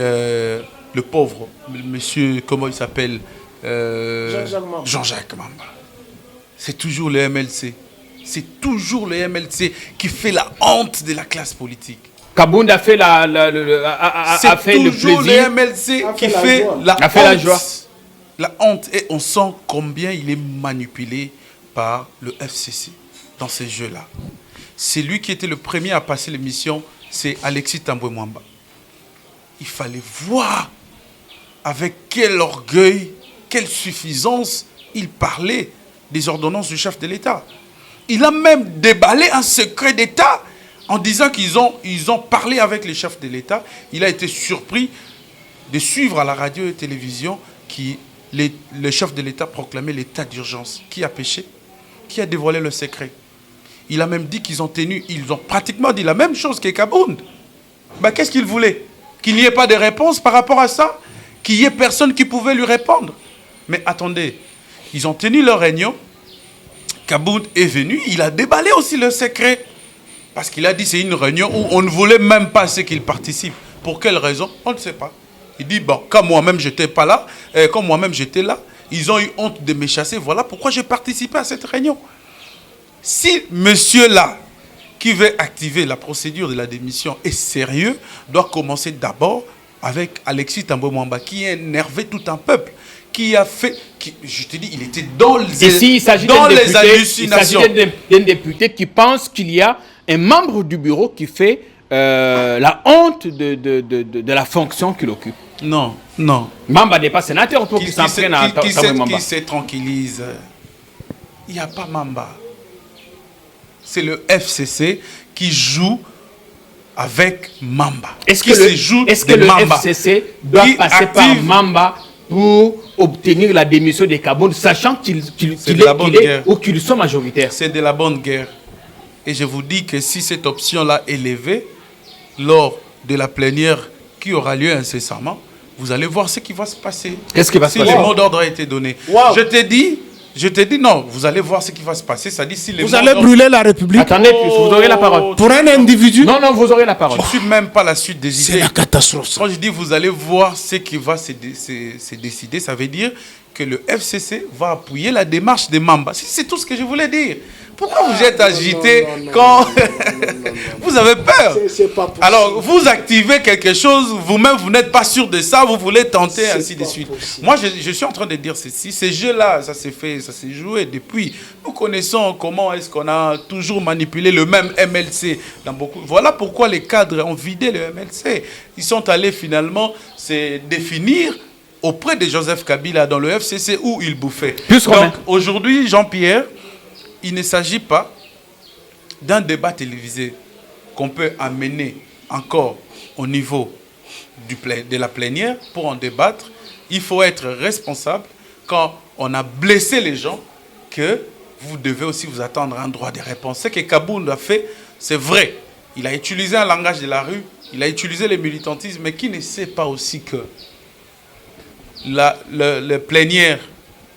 le pauvre, monsieur, comment il s'appelle, Jean-Jacques Mamba. C'est toujours le MLC. C'est toujours le MLC qui fait la honte de la classe politique. Kabound a fait, a fait le plaisir. C'est toujours le MLC qui fait la joie. La honte. Et on sent combien il est manipulé par le FCC dans ces jeux-là. C'est lui qui était le premier à passer l'émission, c'est Alexis Tambwe Mwamba. Il fallait voir avec quel orgueil, quelle suffisance il parlait des ordonnances du chef de l'État. Il a même déballé un secret d'État en disant qu'ils ont parlé avec les chefs de l'État. Il a été surpris de suivre à la radio et télévision le chef de l'État proclamait l'état d'urgence. Qui a péché? Qui a dévoilé le secret? Il a même dit ils ont pratiquement dit la même chose que Kabound. Qu'est-ce qu'il voulait? Qu'il n'y ait pas de réponse par rapport à ça? Qu'il n'y ait personne qui pouvait lui répondre? Mais attendez, ils ont tenu leur réunion. Kabound est venu, il a déballé aussi le secret. Parce qu'il a dit c'est une réunion où on ne voulait même pas qu'il participe. Pour quelle raison? On ne sait pas. Il dit, quand moi-même j'étais pas là, quand moi-même j'étais là, ils ont eu honte de me chasser. Voilà pourquoi j'ai participé à cette réunion. Si monsieur-là, qui veut activer la procédure de la démission, est sérieux, doit commencer d'abord avec Alexis Tambwe Mwamba, qui a énervé tout un peuple, qui a fait... je te dis, il était dans les hallucinations. Il s'agit d'un député qui pense qu'il y a un membre du bureau qui fait la honte de la fonction qu'il occupe. Non. Mamba n'est pas sénateur pour qu'il s'en prenne à Tambwe Mwamba. Qui se tranquillise. Il n'y a pas Mamba. C'est le FCC qui joue avec Mamba. Est-ce que le FCC doit passer par Mamba pour obtenir la démission de Kaboun, sachant qu'il est ou qu'ils sont majoritaires? C'est de la bonne guerre. Et je vous dis que si cette option-là est levée, lors de la plénière qui aura lieu incessamment, vous allez voir ce qui va se passer. Qu'est-ce qui va se passer? Si le mot d'ordre a été donné. Je te dis non, vous allez voir ce qui va se passer. Ça dit si les vous allez brûler la République. Attendez, vous aurez la parole. Pour un individu? Non, vous aurez la parole. Je ne suis même pas la suite des idées. C'est la catastrophe. Quand je dis vous allez voir ce qui va se décider, ça veut dire que le FCC va appuyer la démarche des Mamba. C'est tout ce que je voulais dire. Pourquoi vous êtes agité quand vous avez peur? C'est pas possible. Alors, vous activez quelque chose, vous-même, vous n'êtes pas sûr de ça, vous voulez tenter, ainsi de suite. Moi, je suis en train de dire ceci. Ces jeux-là, ça s'est joué depuis. Nous connaissons comment est-ce qu'on a toujours manipulé le même MLC dans beaucoup. Voilà pourquoi les cadres ont vidé le MLC. Ils sont allés finalement se définir auprès de Joseph Kabila dans le FCC où il bouffait. Donc, aujourd'hui, Jean-Pierre, il ne s'agit pas d'un débat télévisé qu'on peut amener encore au niveau de la plénière pour en débattre. Il faut être responsable quand on a blessé les gens, que vous devez aussi vous attendre à un droit de réponse. Ce que Kaboun a fait, c'est vrai. Il a utilisé un langage de la rue, il a utilisé le militantisme, mais qui ne sait pas aussi que le plénière,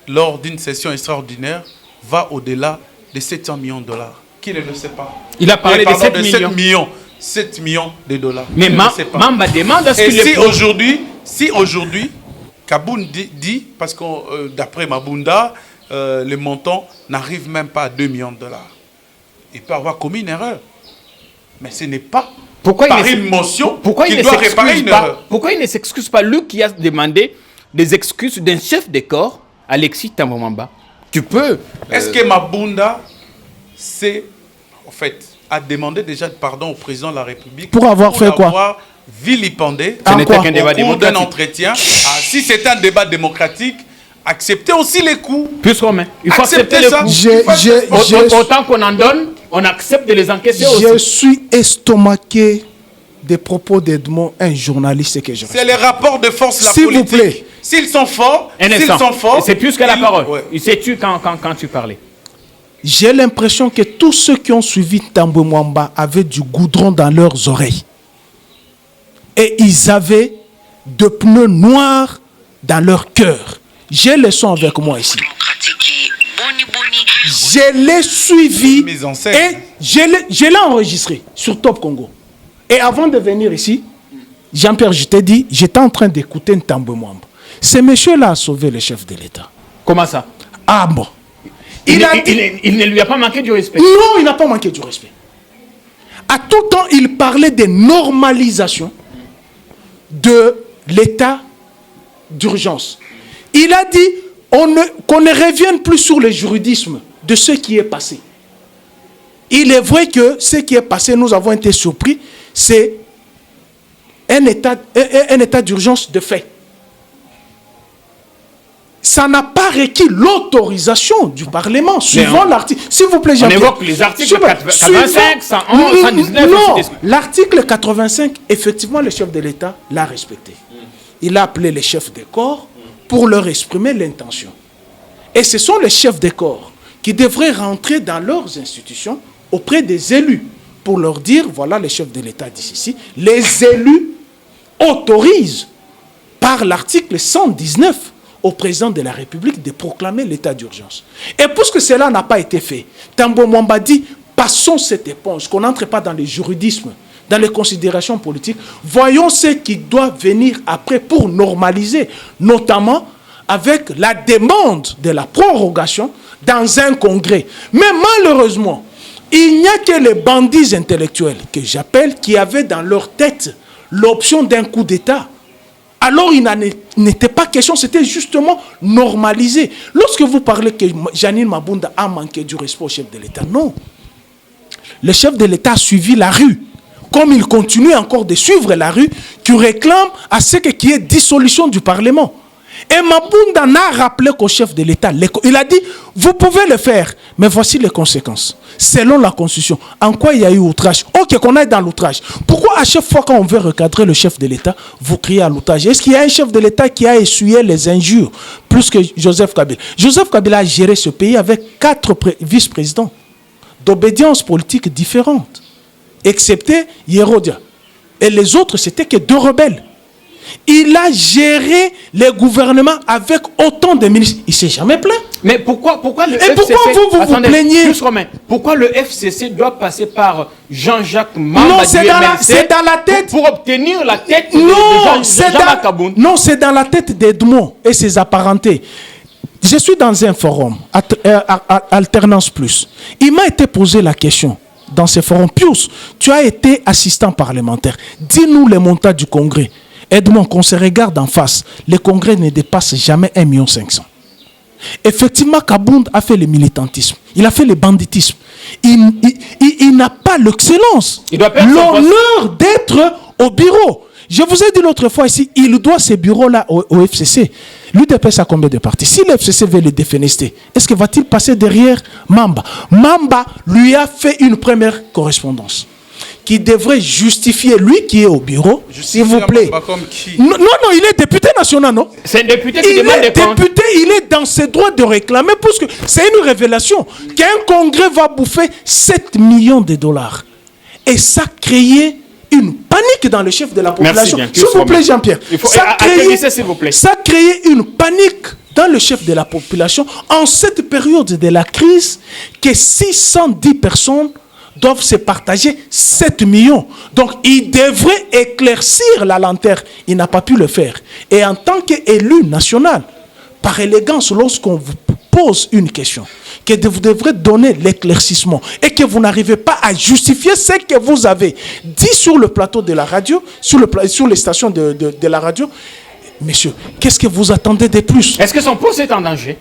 lors d'une session extraordinaire, va au-delà de 700 millions de dollars. Qui ne le sait pas? Il a parlé de 7 millions. 7 millions de dollars. Mais Mamba demande à ce que si aujourd'hui, Kaboun dit, parce que d'après Mabunda, le montant n'arrive même pas à 2 millions de dollars. Il peut avoir commis une erreur. Mais ce n'est pas par une motion qu'il doit réparer une erreur. Pourquoi il ne s'excuse pas, lui qui a demandé des excuses d'un chef de corps, Alexis Thambwe Mwamba? Tu peux. Est-ce que Mabunda a demandé déjà pardon au président de la République pour avoir fait quoi? Avoir vilipendé Ce n'était qu'un débat démocratique. D'un démocratique. entretien. Si c'est un débat démocratique, acceptez aussi les coups. Plus Romain, il faut accepter les coups. Autant qu'on en donne, on accepte de les encaisser aussi. Je suis estomaqué des propos d'Edmond, un journaliste que je respecte. C'est les rapports de force, la S'il politique. vous plaît. S'ils sont forts, c'est plus que la parole. Il s'est tué quand tu parlais. J'ai l'impression que tous ceux qui ont suivi Thambwe Mwamba avaient du goudron dans leurs oreilles. Et ils avaient de pneus noirs dans leur cœur. J'ai le son avec moi ici. Je l'ai suivi et je l'ai enregistré sur Top Congo. Et avant de venir ici, Jean-Pierre, je t'ai dit, j'étais en train d'écouter Thambwe Mwamba. Ce monsieur-là a sauvé le chef de l'État. Comment ça? Ah bon. Il ne lui a pas manqué du respect. Non, il n'a pas manqué du respect. À tout temps, il parlait de normalisation de l'état d'urgence. Il a dit qu'on ne revienne plus sur le juridisme de ce qui est passé. Il est vrai que ce qui est passé, nous avons été surpris, c'est un état d'urgence de fait. Ça n'a pas requis l'autorisation du Parlement, suivant l'article. S'il vous plaît, Jean-Pierre. On évoque les articles 85, 111, 119. Non, l'article 85, effectivement, le chef de l'État l'a respecté. Il a appelé les chefs des corps pour leur exprimer l'intention. Et ce sont les chefs des corps qui devraient rentrer dans leurs institutions auprès des élus pour leur dire, voilà, les chefs de l'État disent ici, les élus autorisent par l'article 119 au président de la République de proclamer l'état d'urgence. Et puisque cela n'a pas été fait, Thambwe Mwamba dit, passons cette éponge, qu'on n'entre pas dans les juridismes, dans les considérations politiques, voyons ce qui doit venir après pour normaliser, notamment avec la demande de la prorogation dans un congrès. Mais malheureusement, il n'y a que les bandits intellectuels, que j'appelle, qui avaient dans leur tête l'option d'un coup d'État. Alors il n'était pas question, c'était justement normalisé. Lorsque vous parlez que Janine Mabunda a manqué du respect au chef de l'État, non. Le chef de l'État a suivi la rue, comme il continue encore de suivre la rue, qui réclame à ce qu'il y ait dissolution du Parlement. Et Mabunda n'a rappelé qu'au chef de l'État, il a dit, vous pouvez le faire, mais voici les conséquences. Selon la Constitution, en quoi il y a eu outrage? Ok, qu'on aille dans l'outrage. Pourquoi à chaque fois quand on veut recadrer le chef de l'État, vous criez à l'outrage? Est-ce qu'il y a un chef de l'État qui a essuyé les injures plus que Joseph Kabila? Joseph Kabila a géré ce pays avec 4 vice-présidents d'obédience politique différentes, excepté Yerodia. Et les autres, c'était que 2 rebelles. Il a géré les gouvernements avec autant de ministres. Il ne s'est jamais plaint. Mais pourquoi le FCC... Et pourquoi vous plaignez? Pourquoi le FCC doit passer par Jean-Jacques Mamba? Non, c'est dans la tête... Pour obtenir la tête de Jean-Marc Aboun. Non, c'est dans la tête d'Edmond et ses apparentés. Je suis dans un forum, Alternance Plus. Il m'a été posé la question dans ce forum. Pius, tu as été assistant parlementaire. Dis-nous les montants du Congrès. Edmond, qu'on se regarde en face, le Congrès ne dépasse jamais 1 500 000. Effectivement, Kabound a fait le militantisme. Il a fait le banditisme. Il n'a pas l'excellence, l'honneur d'être au bureau. Je vous ai dit l'autre fois ici, il doit ces bureaux-là au FCC. L'UDPS a combien de partis? Si le FCC veut le défenestrer, est-ce que va-t-il passer derrière Mamba? Mamba lui a fait une première correspondance qui devrait justifier, lui qui est au bureau, s'il vous plaît. Non, il est député national, non? C'est un député qui demande des comptes. Député, il est dans ses droits de réclamer, parce que c'est une révélation qu'un congrès va bouffer 7 millions de dollars. Et ça crée une panique dans le chef de la population. S'il vous plaît, Jean-Pierre. Ça crée une panique dans le chef de la population en cette période de la crise que 610 personnes doivent se partager 7 millions. Donc, il devrait éclaircir la lanterne. Il n'a pas pu le faire. Et en tant qu'élu national, par élégance, lorsqu'on vous pose une question, que vous devrez donner l'éclaircissement et que vous n'arrivez pas à justifier ce que vous avez dit sur le plateau de la radio, sur les stations de la radio, monsieur, qu'est-ce que vous attendez de plus? Est-ce que son poste est en danger?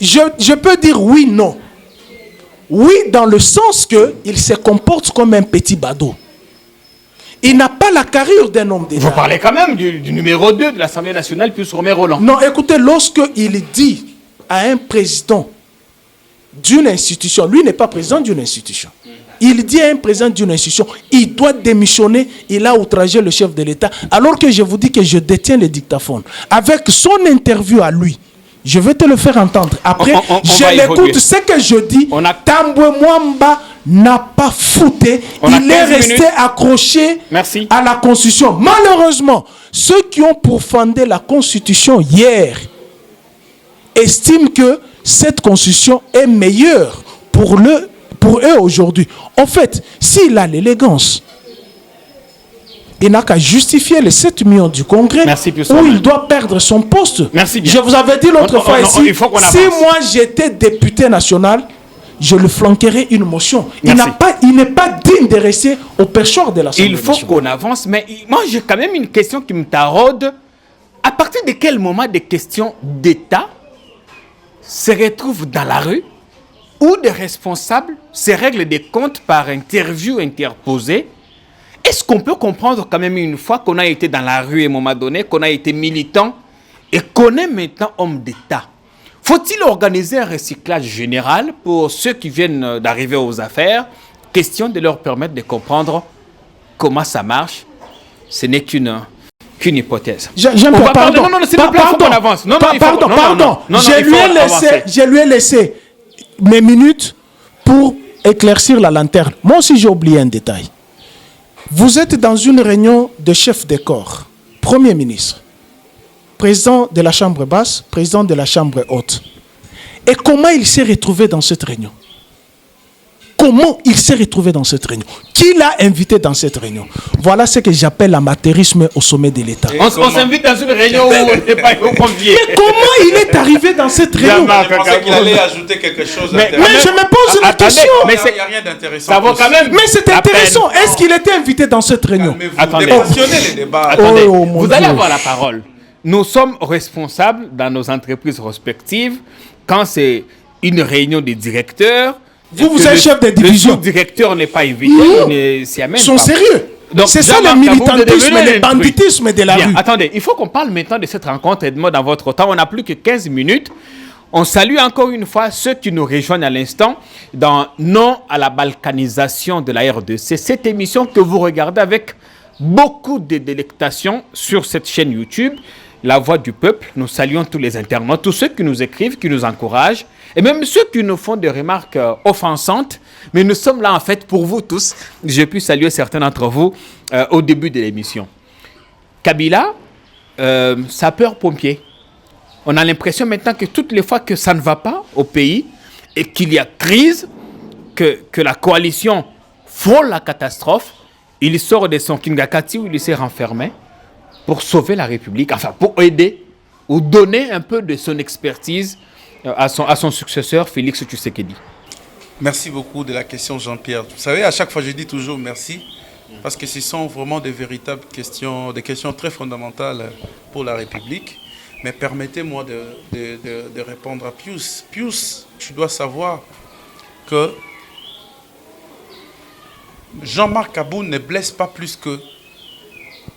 Je peux dire oui, non. Oui, dans le sens qu'il se comporte comme un petit badaud. Il n'a pas la carrure d'un homme d'État. Vous parlez quand même du numéro 2 de l'Assemblée nationale, Pius Romain-Rolland. Non, écoutez, lorsqu'il dit à un président d'une institution, lui n'est pas président d'une institution. Il dit à un président d'une institution, il doit démissionner, il a outragé le chef de l'État. Alors que je vous dis que je détiens le dictaphone. Avec son interview à lui, je vais te le faire entendre. Après, je l'écoute. Ce que je dis, Tambwe Mwamba n'a pas fouté. Il est resté accroché à la Constitution. Malheureusement, ceux qui ont pourfendé la Constitution hier estiment que cette Constitution est meilleure pour eux aujourd'hui. En fait, s'il a l'élégance, il n'a qu'à justifier les 7 millions du Congrès où il doit perdre son poste. Je vous avais dit l'autre fois ici, si moi j'étais député national, je le flanquerais une motion. Il n'est pas digne de rester au perchoir de l'Assemblée nationale. Il faut qu'on avance, mais moi j'ai quand même une question qui me taraude. À partir de quel moment des questions d'État se retrouvent dans la rue où des responsables se règlent des comptes par interview interposée? Est-ce qu'on peut comprendre quand même une fois qu'on a été dans la rue à un moment donné, qu'on a été militant et qu'on est maintenant homme d'État? Faut-il organiser un recyclage général pour ceux qui viennent d'arriver aux affaires? Question de leur permettre de comprendre comment ça marche. Ce n'est qu'une hypothèse. Pardon. Je lui ai laissé mes minutes pour éclaircir la lanterne. Moi aussi, j'ai oublié un détail. Vous êtes dans une réunion de chefs de corps, Premier ministre, président de la Chambre basse, président de la Chambre haute. Et comment il s'est retrouvé dans cette réunion? Comment il s'est retrouvé dans cette réunion? Qui l'a invité dans cette réunion? Voilà ce que j'appelle l'amateurisme au sommet de l'État. On s'invite dans une réunion où on n'est pas convié. Mais comment il est arrivé dans cette réunion? Je pensais qu'il allait ajouter quelque chose. Mais je me pose une question. Mais il n'y a rien d'intéressant. Ça vaut quand même. Mais c'est intéressant. Est-ce qu'il était invité dans cette réunion? Attendez. Les débats. Attendez. Vous allez avoir la parole. Nous sommes responsables dans nos entreprises respectives quand c'est une réunion des directeurs. Vous êtes chef de division. Le directeur n'est pas invité. Ils sont sérieux. Donc, c'est ça le Jean-Marc Kaboun est militantisme devenu et le un truc. banditisme de la Bien, rue. attendez, il faut qu'on parle maintenant de cette rencontre et dans votre temps. On n'a plus que 15 minutes. On salue encore une fois ceux qui nous rejoignent à l'instant dans Non à la balkanisation de la RDC. Cette émission que vous regardez avec beaucoup de délectation sur cette chaîne YouTube, La Voix du Peuple. Nous saluons tous les internautes, tous ceux qui nous écrivent, qui nous encouragent, et même ceux qui nous font des remarques offensantes. Mais nous sommes là en fait pour vous tous. J'ai pu saluer certains d'entre vous au début de l'émission. Kabila, sapeur-pompier. On a l'impression maintenant que toutes les fois que ça ne va pas au pays et qu'il y a crise, que la coalition frôle la catastrophe, il sort de son Kingakati où il s'est renfermé pour sauver la République, enfin pour aider ou donner un peu de son expertise à son successeur, Félix Tshisekedi. Merci beaucoup de la question, Jean-Pierre. Vous savez, à chaque fois, je dis toujours merci, parce que ce sont vraiment des véritables questions, des questions très fondamentales pour la République. Mais permettez-moi de répondre à Pius. Pius, tu dois savoir que Jean-Marc Kaboun ne blesse pas plus que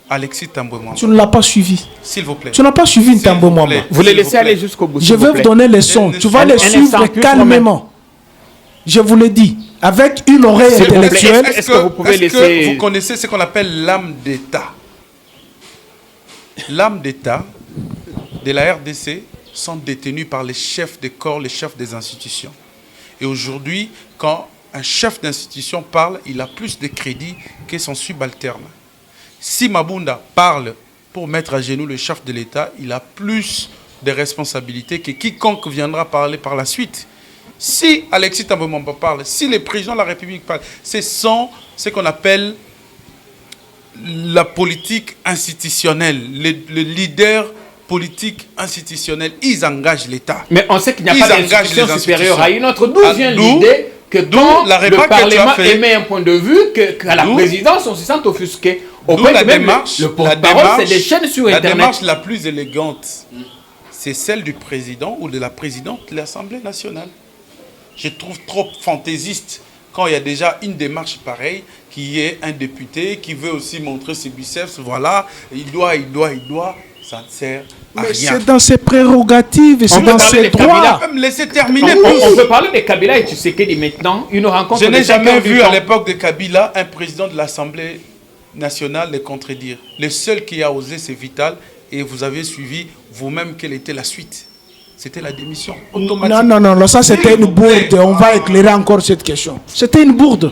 Alexis Thambwe Mwamba. Tu ne l'as pas suivi. S'il vous plaît. Tu n'as pas suivi S'il Thambwe vous Mwamba. plaît. Vous les S'il laissez vous aller plaît. jusqu'au bout. Je s'il vous vais plaît. vous donner les sons. Tu vas les suivre instant, plus calmement. Je vous l'ai dit. Avec une oreille S'il vous plaît. intellectuelle. Est-ce que vous pouvez est-ce laisser- que vous connaissez ce qu'on appelle l'âme d'État? L'âme d'État de la RDC sont détenus par les chefs des corps, les chefs des institutions. Et aujourd'hui, quand un chef d'institution parle, il a plus de crédit que son subalterne. Si Mabunda parle pour mettre à genoux le chef de l'État, il a plus de responsabilités que quiconque viendra parler par la suite. Si Alexis Thambwe Mwamba parle, si les présidents de la République parlent, ce sont ce qu'on appelle la politique institutionnelle, le leader politique institutionnel. Ils engagent l'État. Mais on sait qu'il n'y a Ils pas engagent d'institution les supérieure institutions. à une autre. D'où Ah, vient d'où- l'idée que quand la le remarque que tu as Parlement fait- émet un point de vue, qu'à la D'où- présidence, on se sent offusqué. Au D'où point la que même démarche, le porte-parole, c'est des chaînes sur la Internet. démarche la plus élégante, c'est celle du président ou de la présidente de l'Assemblée nationale. Je trouve trop fantaisiste quand il y a déjà une démarche pareille, qui est un député qui veut aussi montrer ses biceps, voilà, il doit, ça ne sert à Mais rien. c'est dans ses prérogatives et c'est peut dans parler ses des Kabila. droits. Me laisser terminer. On peut parler de Kabila et Tshisekedi maintenant. Une rencontre Je n'ai de 5 jamais heures du vu à temps. l'époque de Kabila un président de l'Assemblée nationale les contredire. Le seul qui a osé, c'est Vital, et vous avez suivi vous-même quelle était la suite. C'était la démission automatique. Non, ça c'était S'il une vous plaît. bourde. On va éclairer encore cette question. C'était une bourde.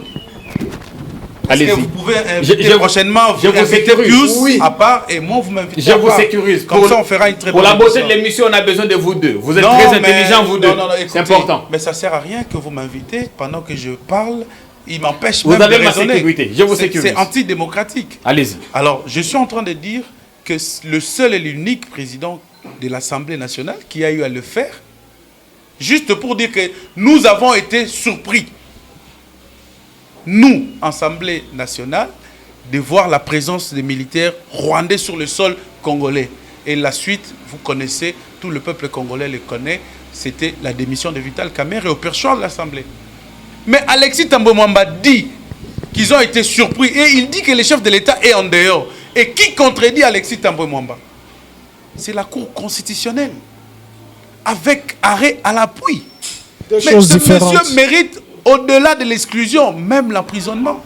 Est-ce que Allez-y. vous pouvez inviter Je vous- prochainement je vous inviter sécurise. Pius Oui. à part et moi vous m'invitez Je à vous part. sécurise. Comme ça on fera une très Pour bonne la beauté de émission. l'émission, on a besoin de vous deux. Vous êtes Non, très mais- intelligents, vous deux. non, C'est écoutez, important. Mais ça sert à rien que vous m'invitez pendant que je parle. Il m'empêche Vous même avez de ma raisonner. sécurité. Je vous C'est- sécurise. C'est antidémocratique. Allez-y. Alors, je suis en train de dire que le seul et l'unique président de l'Assemblée nationale qui a eu à le faire, juste pour dire que nous avons été surpris, nous, Assemblée nationale, de voir la présence des militaires rwandais sur le sol congolais. Et la suite, vous connaissez, tout le peuple congolais le connaît, c'était la démission de Vital Kamerhe et au perchoir de l'Assemblée. Mais Alexis Thambwe Mwamba dit qu'ils ont été surpris et il dit que le chef de l'État est en dehors. Et qui contredit Alexis Thambwe Mwamba? C'est la Cour constitutionnelle, avec arrêt à l'appui. Des Mais choses ce différentes. monsieur mérite, au-delà de l'exclusion, même l'emprisonnement.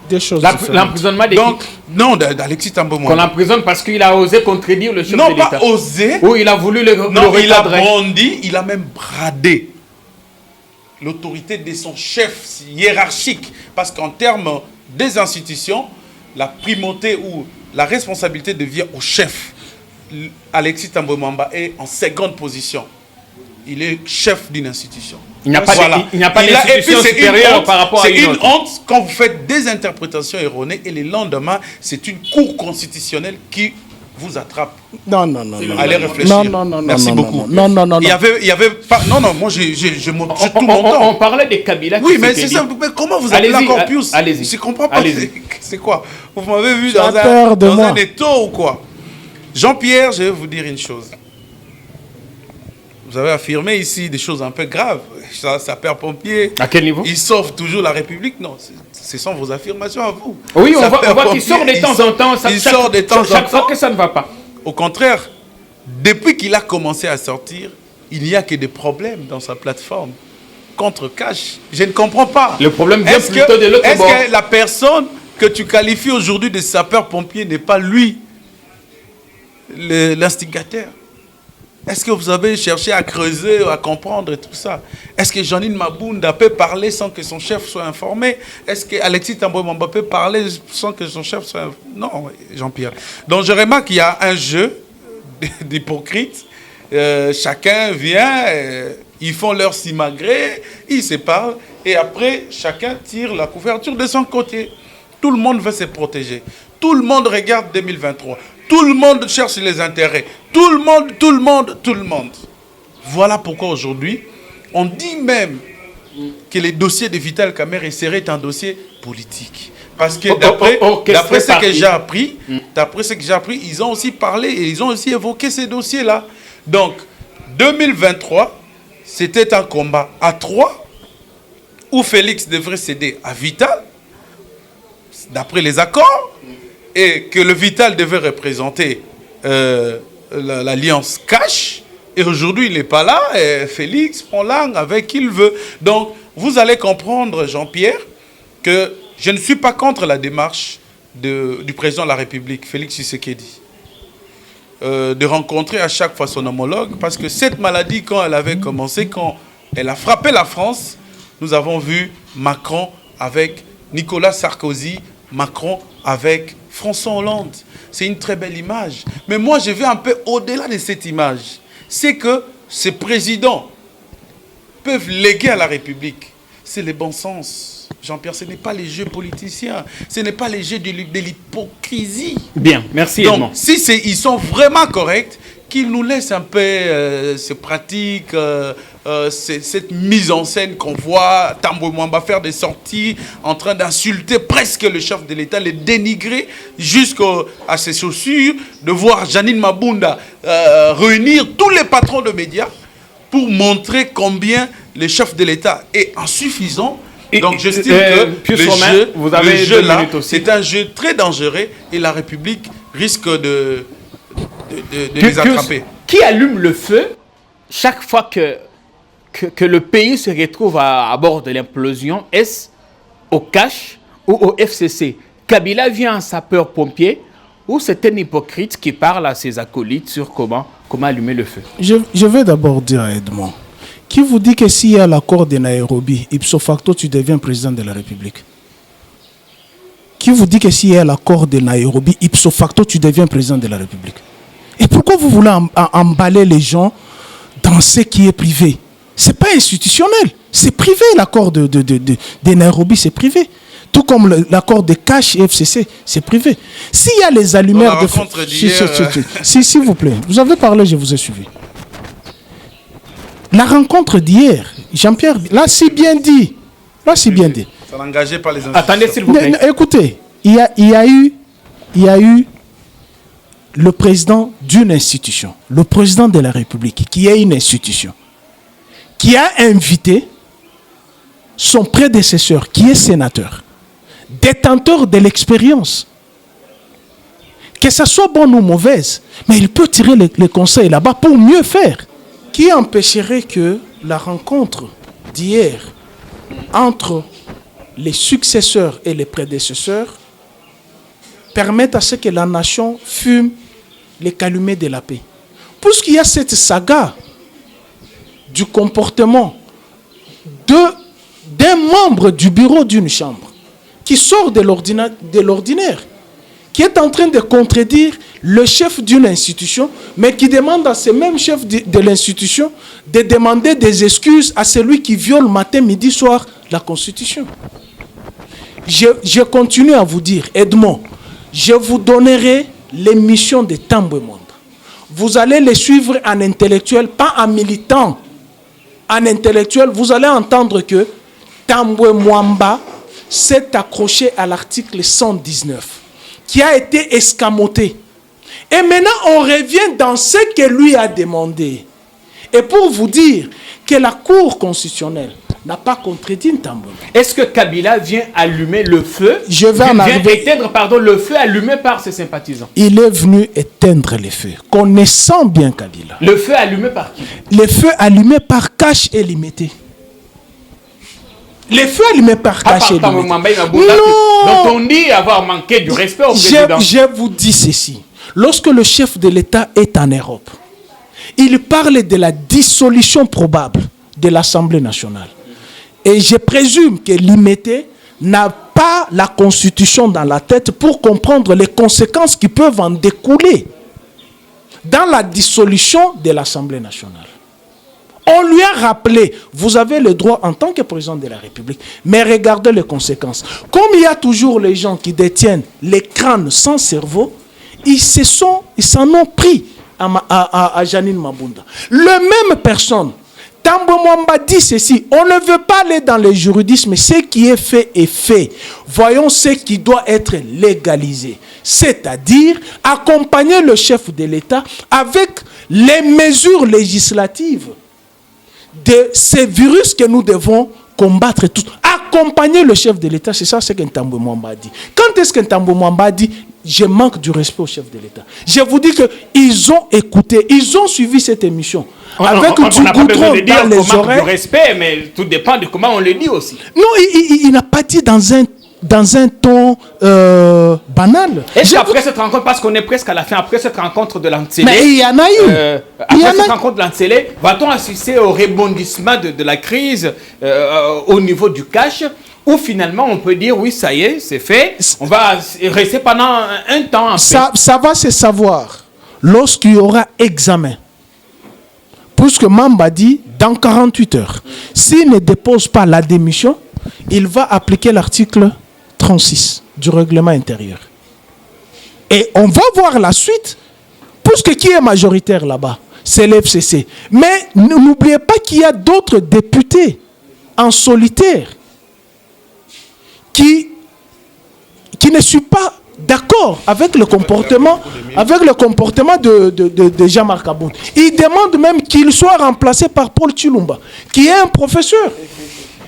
Des choses différentes. L'emprisonnement des Donc, non, d'Alexis Thambwe qu'on Mwamba. l'emprisonne parce qu'il a osé contredire le chef de Non, l'État. pas osé. Ou il a voulu le Non, le il a recadrer. bondi, il a même bradé l'autorité de son chef hiérarchique. Parce qu'en termes des institutions, la primauté ou la responsabilité devient au chef. Alexis Thambwe Mwamba est en seconde position. Il est chef d'une institution. Il n'y a pas Voilà. il n'y a pas Et là- et puis d'institution c'est une supérieure honte, par rapport à c'est une une autre. honte quand vous faites des interprétations erronées et le lendemain, c'est une cour constitutionnelle qui vous attrape. Non. Allez réfléchir. Non. Merci beaucoup. Non. Il y avait pas. Non, moi, je monte tout mon On temps. parlait de Kabila. Oui, mais c'est Tshisekedi. ça. Mais comment vous appelez Allez-y, encore Pius? allez-y. Je comprends pas. Allez-y. C'est quoi? Vous m'avez vu Tu as dans peur de moi. un étau ou quoi? Jean-Pierre, je vais vous dire une chose. vous avez affirmé ici des choses un peu graves. Sapeurs-pompiers. À quel niveau? Ils sauvent toujours la République. Non, ce sont vos affirmations à vous. Oui, on voit qu'il sort de temps en temps. Il sort de temps en temps. Chaque fois que ça ne va pas. Au contraire, depuis qu'il a commencé à sortir, il n'y a que des problèmes dans sa plateforme. Contre Cash. Je ne comprends pas. Le problème vient plutôt de l'autre bord. Est-ce que la personne que tu qualifies aujourd'hui de sapeur-pompier n'est pas lui l'instigateur? Est-ce que vous avez cherché à creuser, à comprendre et tout ça? Est-ce que Janine Mabunda peut parler sans que son chef soit informé? Est-ce que Alexis Tambwe-Mwamba peut parler sans que son chef soit informé? Non, Jean-Pierre. Donc je remarque qu'il y a un jeu d'hypocrites. Chacun vient, ils font leur simagrée, ils se parlent, et après, chacun tire la couverture de son côté. Tout le monde veut se protéger. Tout le monde regarde 2023. Tout le monde cherche les intérêts. Tout le monde. Voilà pourquoi aujourd'hui, on dit même que le dossier de Vital Kamerhe serait un dossier politique. Parce que d'après ce que j'ai appris, ils ont aussi parlé et ils ont aussi évoqué ces dossiers-là. Donc, 2023, c'était un combat à 3 où Félix devrait céder à Vital, d'après les accords, et que le Vital devait représenter l'alliance Cash. Et aujourd'hui, il n'est pas là, et Félix prend langue avec qui il veut. Donc, vous allez comprendre, Jean-Pierre, que je ne suis pas contre la démarche du président de la République, Félix Tshisekedi, de rencontrer à chaque fois son homologue, parce que cette maladie, quand elle avait commencé, quand elle a frappé la France, nous avons vu Macron avec Nicolas Sarkozy, Macron avec François Hollande. C'est une très belle image. Mais moi, je vais un peu au-delà de cette image. C'est que ces présidents peuvent léguer à la République. C'est le bon sens. Jean-Pierre, ce n'est pas les jeux politiciens. Ce n'est pas les jeux de l'hypocrisie. Bien, merci. Donc, Edmond. si ils sont vraiment corrects, qu'ils nous laissent un peu ces pratiques, cette mise en scène qu'on voit Tambwe-Mwamba faire des sorties en train d'insulter presque le chef de l'État, les dénigrer jusqu'à ses chaussures, de voir Janine Mabunda réunir tous les patrons de médias pour montrer combien le chef de l'État est insuffisant. Donc j'estime que le jeu là, c'est un jeu très dangereux et la République risque de les attraper. Qui allume le feu chaque fois que le pays se retrouve à bord de l'implosion? Est-ce au Cash ou au FCC? Kabila vient en sapeur-pompier ou c'est un hypocrite qui parle à ses acolytes sur comment allumer le feu? Je vais d'abord dire à Edmond, qui vous dit que s'il y a l'accord de Nairobi, ipso facto, tu deviens président de la République? Qui vous dit que s'il y a l'accord de Nairobi, ipso facto, tu deviens président de la République? Et pourquoi vous voulez emballer les gens dans ce qui est privé? Ce n'est pas institutionnel, c'est privé. L'accord de Nairobi, c'est privé. Tout comme l'accord de Cash et FCC, c'est privé. S'il y a les allumeurs de... S'il vous plaît, vous avez parlé, je vous ai suivi. La rencontre d'hier, Jean-Pierre, là c'est bien dit. Ça n'engageait pas les institutions. Attendez s'il vous plaît. Écoutez, il y a eu le président d'une institution, le président de la République, qui est une institution, qui a invité son prédécesseur, qui est sénateur, détenteur de l'expérience, que ça soit bonne ou mauvaise, mais il peut tirer les conseils là-bas pour mieux faire. Qui empêcherait que la rencontre d'hier entre les successeurs et les prédécesseurs permette à ce que la nation fume les calumets de la paix? Puisqu'il y a cette saga du comportement d'un membre du bureau d'une chambre qui sort de l'ordinaire, qui est en train de contredire le chef d'une institution, mais qui demande à ce même chef de l'institution de demander des excuses à celui qui viole matin, midi, soir la Constitution. Je continue à vous dire, Edmond, je vous donnerai l'émission de Tambwe-Mwamba. Vous allez les suivre en intellectuel, pas en militant. En intellectuel, vous allez entendre que Tambwe-Mwamba s'est accroché à l'article 119, qui a été escamoté. Et maintenant, on revient dans ce que lui a demandé. Et pour vous dire que la Cour constitutionnelle n'a pas contredit Ntambwe. Est-ce que Kabila vient allumer le feu? Je vais en vient arriver. éteindre, le feu allumé par ses sympathisants. Il est venu éteindre les feux, connaissant bien Kabila. Le feu allumé par qui? Les feux allumés par Cash et Limité. Les feux allumés par Cash et Limité. Donc on dit avoir manqué du respect au président. Je vous dis ceci. Lorsque le chef de l'État est en Europe, il parle de la dissolution probable de l'Assemblée nationale. Et je présume que Limité n'a pas la Constitution dans la tête pour comprendre les conséquences qui peuvent en découler dans la dissolution de l'Assemblée nationale. On lui a rappelé, vous avez le droit en tant que président de la République, mais regardez les conséquences. Comme il y a toujours les gens qui détiennent les crânes sans cerveau, ils s'en ont pris à Janine Mabunda. Le même personne, Ntambwe Mwamba dit ceci, on ne veut pas aller dans le juridisme, ce qui est fait est fait. Voyons ce qui doit être légalisé. C'est-à-dire accompagner le chef de l'État avec les mesures législatives de ces virus que nous devons combattre tous. Accompagner le chef de l'État, c'est ça ce que Ntambwe Mwamba dit. Quand est-ce que Ntambwe Mwamba dit je manque du respect au chef de l'État? Je vous dis qu'ils ont écouté, ils ont suivi cette émission. Avec du goudron dans les oreilles. Du respect, mais tout dépend de comment on le dit aussi. Non, il n'a pas dit dans un ton banal. Est-ce qu'après cette rencontre, parce qu'on est presque à la fin, après cette rencontre de l'Antsélé, mais il y en a eu. Après cette rencontre de l'Antsélé, va-t-on assister au rebondissement de la crise au niveau du cash, où finalement on peut dire oui, ça y est, c'est fait, on va rester pendant un temps en paix. Ça va se savoir lorsqu'il y aura examen. Puisque Mamba dit dans 48 heures, s'il ne dépose pas la démission, il va appliquer l'article 36 du règlement intérieur. Et on va voir la suite, puisque qui est majoritaire là-bas? C'est l'FCC. Mais n'oubliez pas qu'il y a d'autres députés en solitaire qui ne sont pas d'accord avec le comportement de Jean-Marc Aboun. Il demande même qu'il soit remplacé par Paul Tshilumba, qui est un professeur.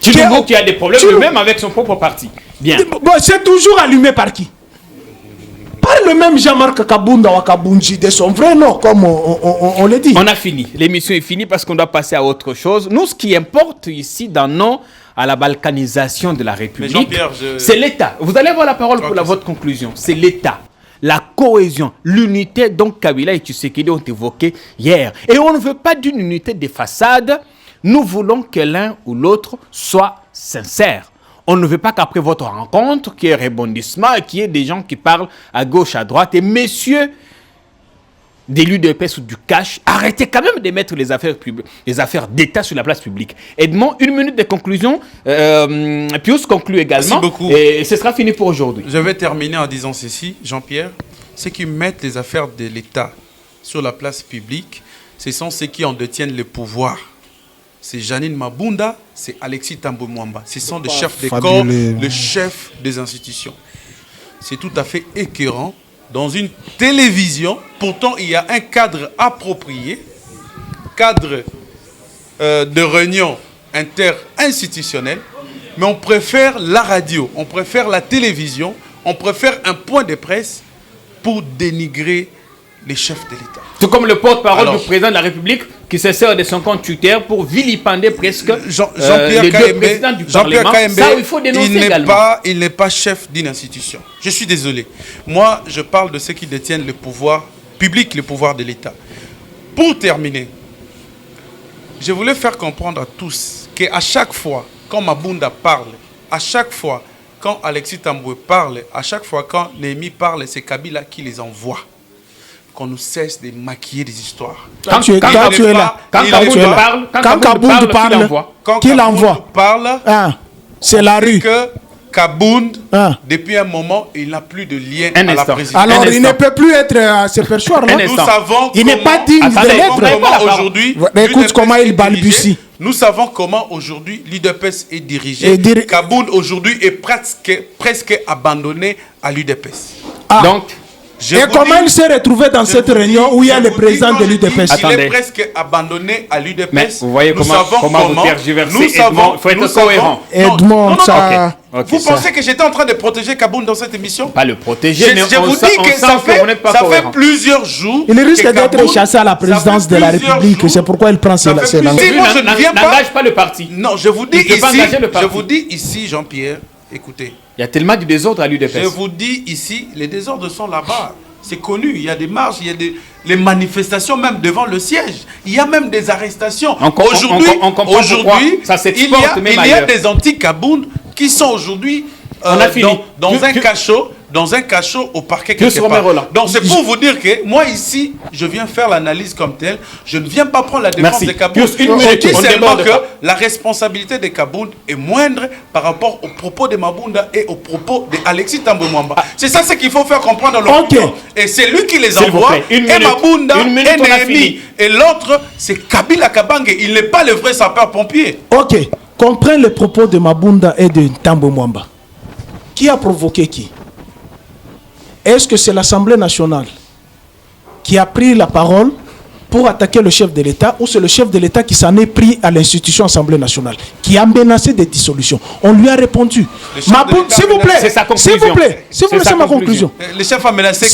Tshilumba qui a des problèmes lui-même avec son propre parti. Bien. Bon, c'est toujours allumé par qui? Par le même Jean-Marc Kabunda ou Kabunji de son vrai nom, comme on le dit. On a fini. L'émission est finie parce qu'on doit passer à autre chose. Nous, ce qui importe ici dans non à la balkanisation de la République, c'est l'État. Vous allez avoir la parole pour votre conclusion. C'est l'État, la cohésion, l'unité dont Kabila et Tshisekedi ont évoqué hier. Et on ne veut pas d'une unité de façade. Nous voulons que l'un ou l'autre soit sincère. On ne veut pas qu'après votre rencontre, qu'il y ait rebondissement, qu'il y ait des gens qui parlent à gauche, à droite. Et messieurs des l'UDPS ou du cash, arrêtez quand même de mettre les affaires d'État sur la place publique. Edmond, 1 minute de conclusion. Pius conclut également. Merci beaucoup. Et ce sera fini pour aujourd'hui. Je vais terminer en disant ceci, Jean-Pierre. Ceux qui mettent les affaires de l'État sur la place publique, ce sont ceux qui en détiennent le pouvoir. C'est Janine Mabunda, c'est Alexis Ntambwe Mwamba. Ce sont des chefs des corps, les chefs des institutions. C'est tout à fait écœurant. Dans une télévision, pourtant il y a un cadre approprié, cadre de réunion inter-institutionnelle, mais on préfère la radio, on préfère la télévision, on préfère un point de presse pour dénigrer les chefs de l'État. Tout comme le porte-parole du président de la République qui se sert de son compte Twitter pour vilipender presque les deux présidents du Parlement. Ça, il faut dénoncer également. Il n'est pas chef d'une institution. Je suis désolé. Moi, je parle de ceux qui détiennent le pouvoir public, le pouvoir de l'État. Pour terminer, je voulais faire comprendre à tous qu'à chaque fois, quand Mabunda parle, à chaque fois, quand Alexis Ntambwe parle, à chaque fois, quand Némi parle, c'est Kabila qui les envoie. Qu'on nous cesse de maquiller des histoires. Quand tu es là, quand Kabound parle, qui l'envoie? C'est la rue. Que Kabound, depuis un moment, il n'a plus de lien à la présidence. Alors, il ne peut plus être à ce perchoir. Nous savons il n'est pas digne de l'être. Aujourd'hui, écoute comment il balbutie. Nous savons comment aujourd'hui l'UDPS est dirigé. Kabound aujourd'hui est presque abandonné à l'UDPS. Donc, Et comment il s'est retrouvé dans cette réunion où il y a le président de l'UDPS? Il est presque abandonné à l'UDPS. Mais vous voyez comment vous tergiversez. Il faut être cohérent. Edmond, ça... Vous pensez que j'étais en train de protéger Kaboun dans cette émission? Pas le protéger, mais je vous dis que ça fait plusieurs jours. Il risque d'être chassé à la présidence de la République. C'est pourquoi il prend ces langues. Si moi je ne viens pas, n'engage pas le parti. Non, je vous dis ici, Jean-Pierre, écoutez. Il y a tellement de désordre à l'UDPS. Je vous dis ici, les désordres sont là-bas. C'est connu. Il y a des marches, il y a les manifestations même devant le siège. Il y a même des arrestations. Aujourd'hui, il y a des anti-Kaboun qui sont aujourd'hui dans un cachot au parquet quelque part. Donc c'est pour vous dire que moi ici, je viens faire l'analyse comme telle. Je ne viens pas prendre la défense des Kaboun. Je dis seulement que la responsabilité des Kaboun est moindre par rapport aux propos de Mabunda et aux propos d'Alexis Thambwe Mwamba. C'est ça ce qu'il faut faire comprendre à l'opinion. Et c'est lui qui les envoie. Et Mabunda et Néhémie. Et l'autre, c'est Kabila Kabange. Il n'est pas le vrai sapeur-pompier. Ok. Comprends les propos de Mabunda et de Thambwe Mwamba. Qui a provoqué qui? Est-ce que c'est l'Assemblée nationale qui a pris la parole pour attaquer le chef de l'État ou c'est le chef de l'État qui s'en est pris à l'institution Assemblée nationale, qui a menacé des dissolutions? On lui a répondu. S'il vous plaît, c'est ma conclusion. Le chef a menacé quand?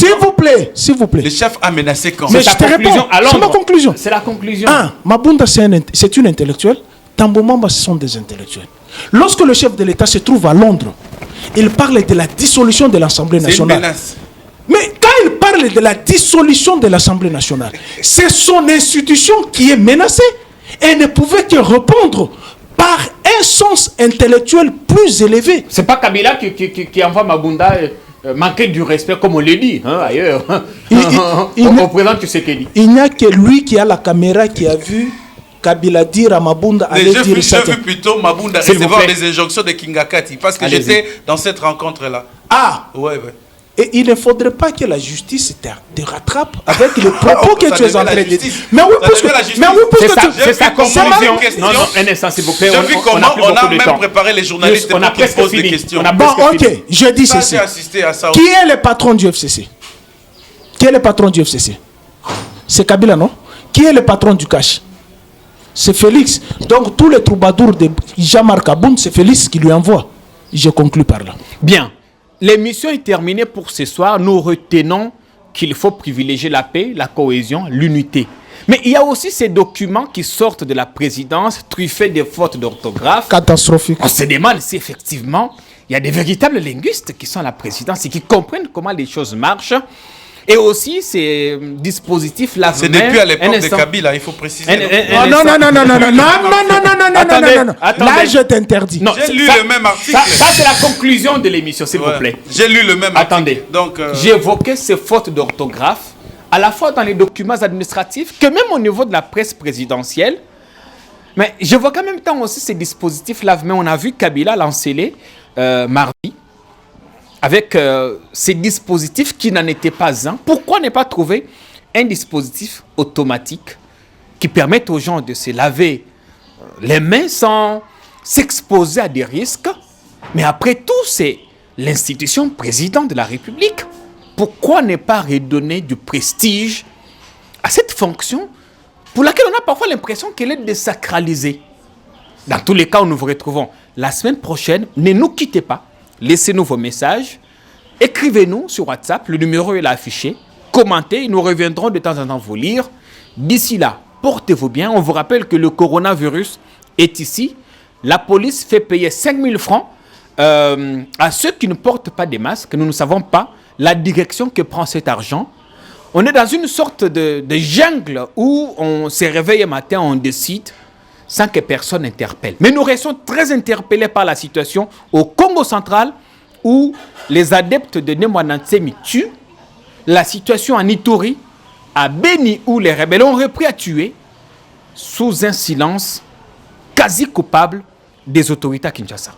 S'il vous plaît. Le chef a menacé quand? Mais je te réponds, c'est ma conclusion. C'est la conclusion. Mabunda, c'est une intellectuelle. Thambwe Mwamba, ce sont des intellectuels. Lorsque le chef de l'État se trouve à Londres, il parle de la dissolution de l'Assemblée nationale. C'est une menace. Mais quand il parle de la dissolution de l'Assemblée nationale, c'est son institution qui est menacée. Elle ne pouvait que répondre par un sens intellectuel plus élevé. C'est pas Kabila qui envoie Mabunda manquer du respect, comme on le dit ailleurs. On présente ce qu'il dit. Il n'y a que lui qui a la caméra qui a vu Kabila dire à Mabunda aller dire ça. J'ai vu plutôt Mabunda recevoir des injonctions de Kingakati parce que j'étais dans cette rencontre-là. Ouais. Et il ne faudrait pas que la justice te rattrape avec les propos que tu es en train de dire. Mais oui, c'est sa conclusion. Non, un instant, s'il vous plaît. J'ai vu comment on a même préparé les journalistes pour qu'ils posent des questions. Bon, ok, je dis ceci. Qui est le patron du FCC? Qui est le patron du FCC? C'est Kabila, non? Qui est le patron du cash? C'est Félix. Donc tous les troubadours de Jean-Marc Aboun, c'est Félix qui lui envoie. Je conclue par là. Bien. L'émission est terminée pour ce soir. Nous retenons qu'il faut privilégier la paix, la cohésion, l'unité. Mais il y a aussi ces documents qui sortent de la présidence, truffés de fautes d'orthographe. Catastrophique. On se demande si effectivement, il y a des véritables linguistes qui sont à la présidence et qui comprennent comment les choses marchent. Et aussi, ces dispositifs là. C'est depuis à l'époque de Kabila, il faut préciser. Non. Là, je t'interdis. J'ai lu le même article. Ça, c'est la conclusion de l'émission, s'il vous plaît. J'ai lu le même article. Attendez. Donc, j'évoquais ces fautes d'orthographe, à la fois dans les documents administratifs, que même au niveau de la presse présidentielle. Mais j'évoquais en même temps aussi ces dispositifs là. Mais on a vu Kabila lancer mardi, avec ces dispositifs qui n'en étaient pas un. Pourquoi ne pas trouver un dispositif automatique qui permette aux gens de se laver les mains sans s'exposer à des risques? Mais après tout, c'est l'institution président de la République. Pourquoi ne pas redonner du prestige à cette fonction pour laquelle on a parfois l'impression qu'elle est désacralisée? Dans tous les cas où nous vous retrouvons la semaine prochaine, ne nous quittez pas. Laissez-nous vos messages, écrivez-nous sur WhatsApp, le numéro est là affiché, commentez, nous reviendrons de temps en temps vous lire. D'ici là, portez-vous bien. On vous rappelle que le coronavirus est ici. La police fait payer 5 000 francs à ceux qui ne portent pas des masques. Nous ne savons pas la direction que prend cet argent. On est dans une sorte de jungle où on se réveille un matin, on décide sans que personne n'interpelle. Mais nous restons très interpellés par la situation au Congo central où les adeptes de Nemwanantsemi tuent, la situation en Ituri, à Beni où les rebelles ont repris à tuer sous un silence quasi coupable des autorités à Kinshasa.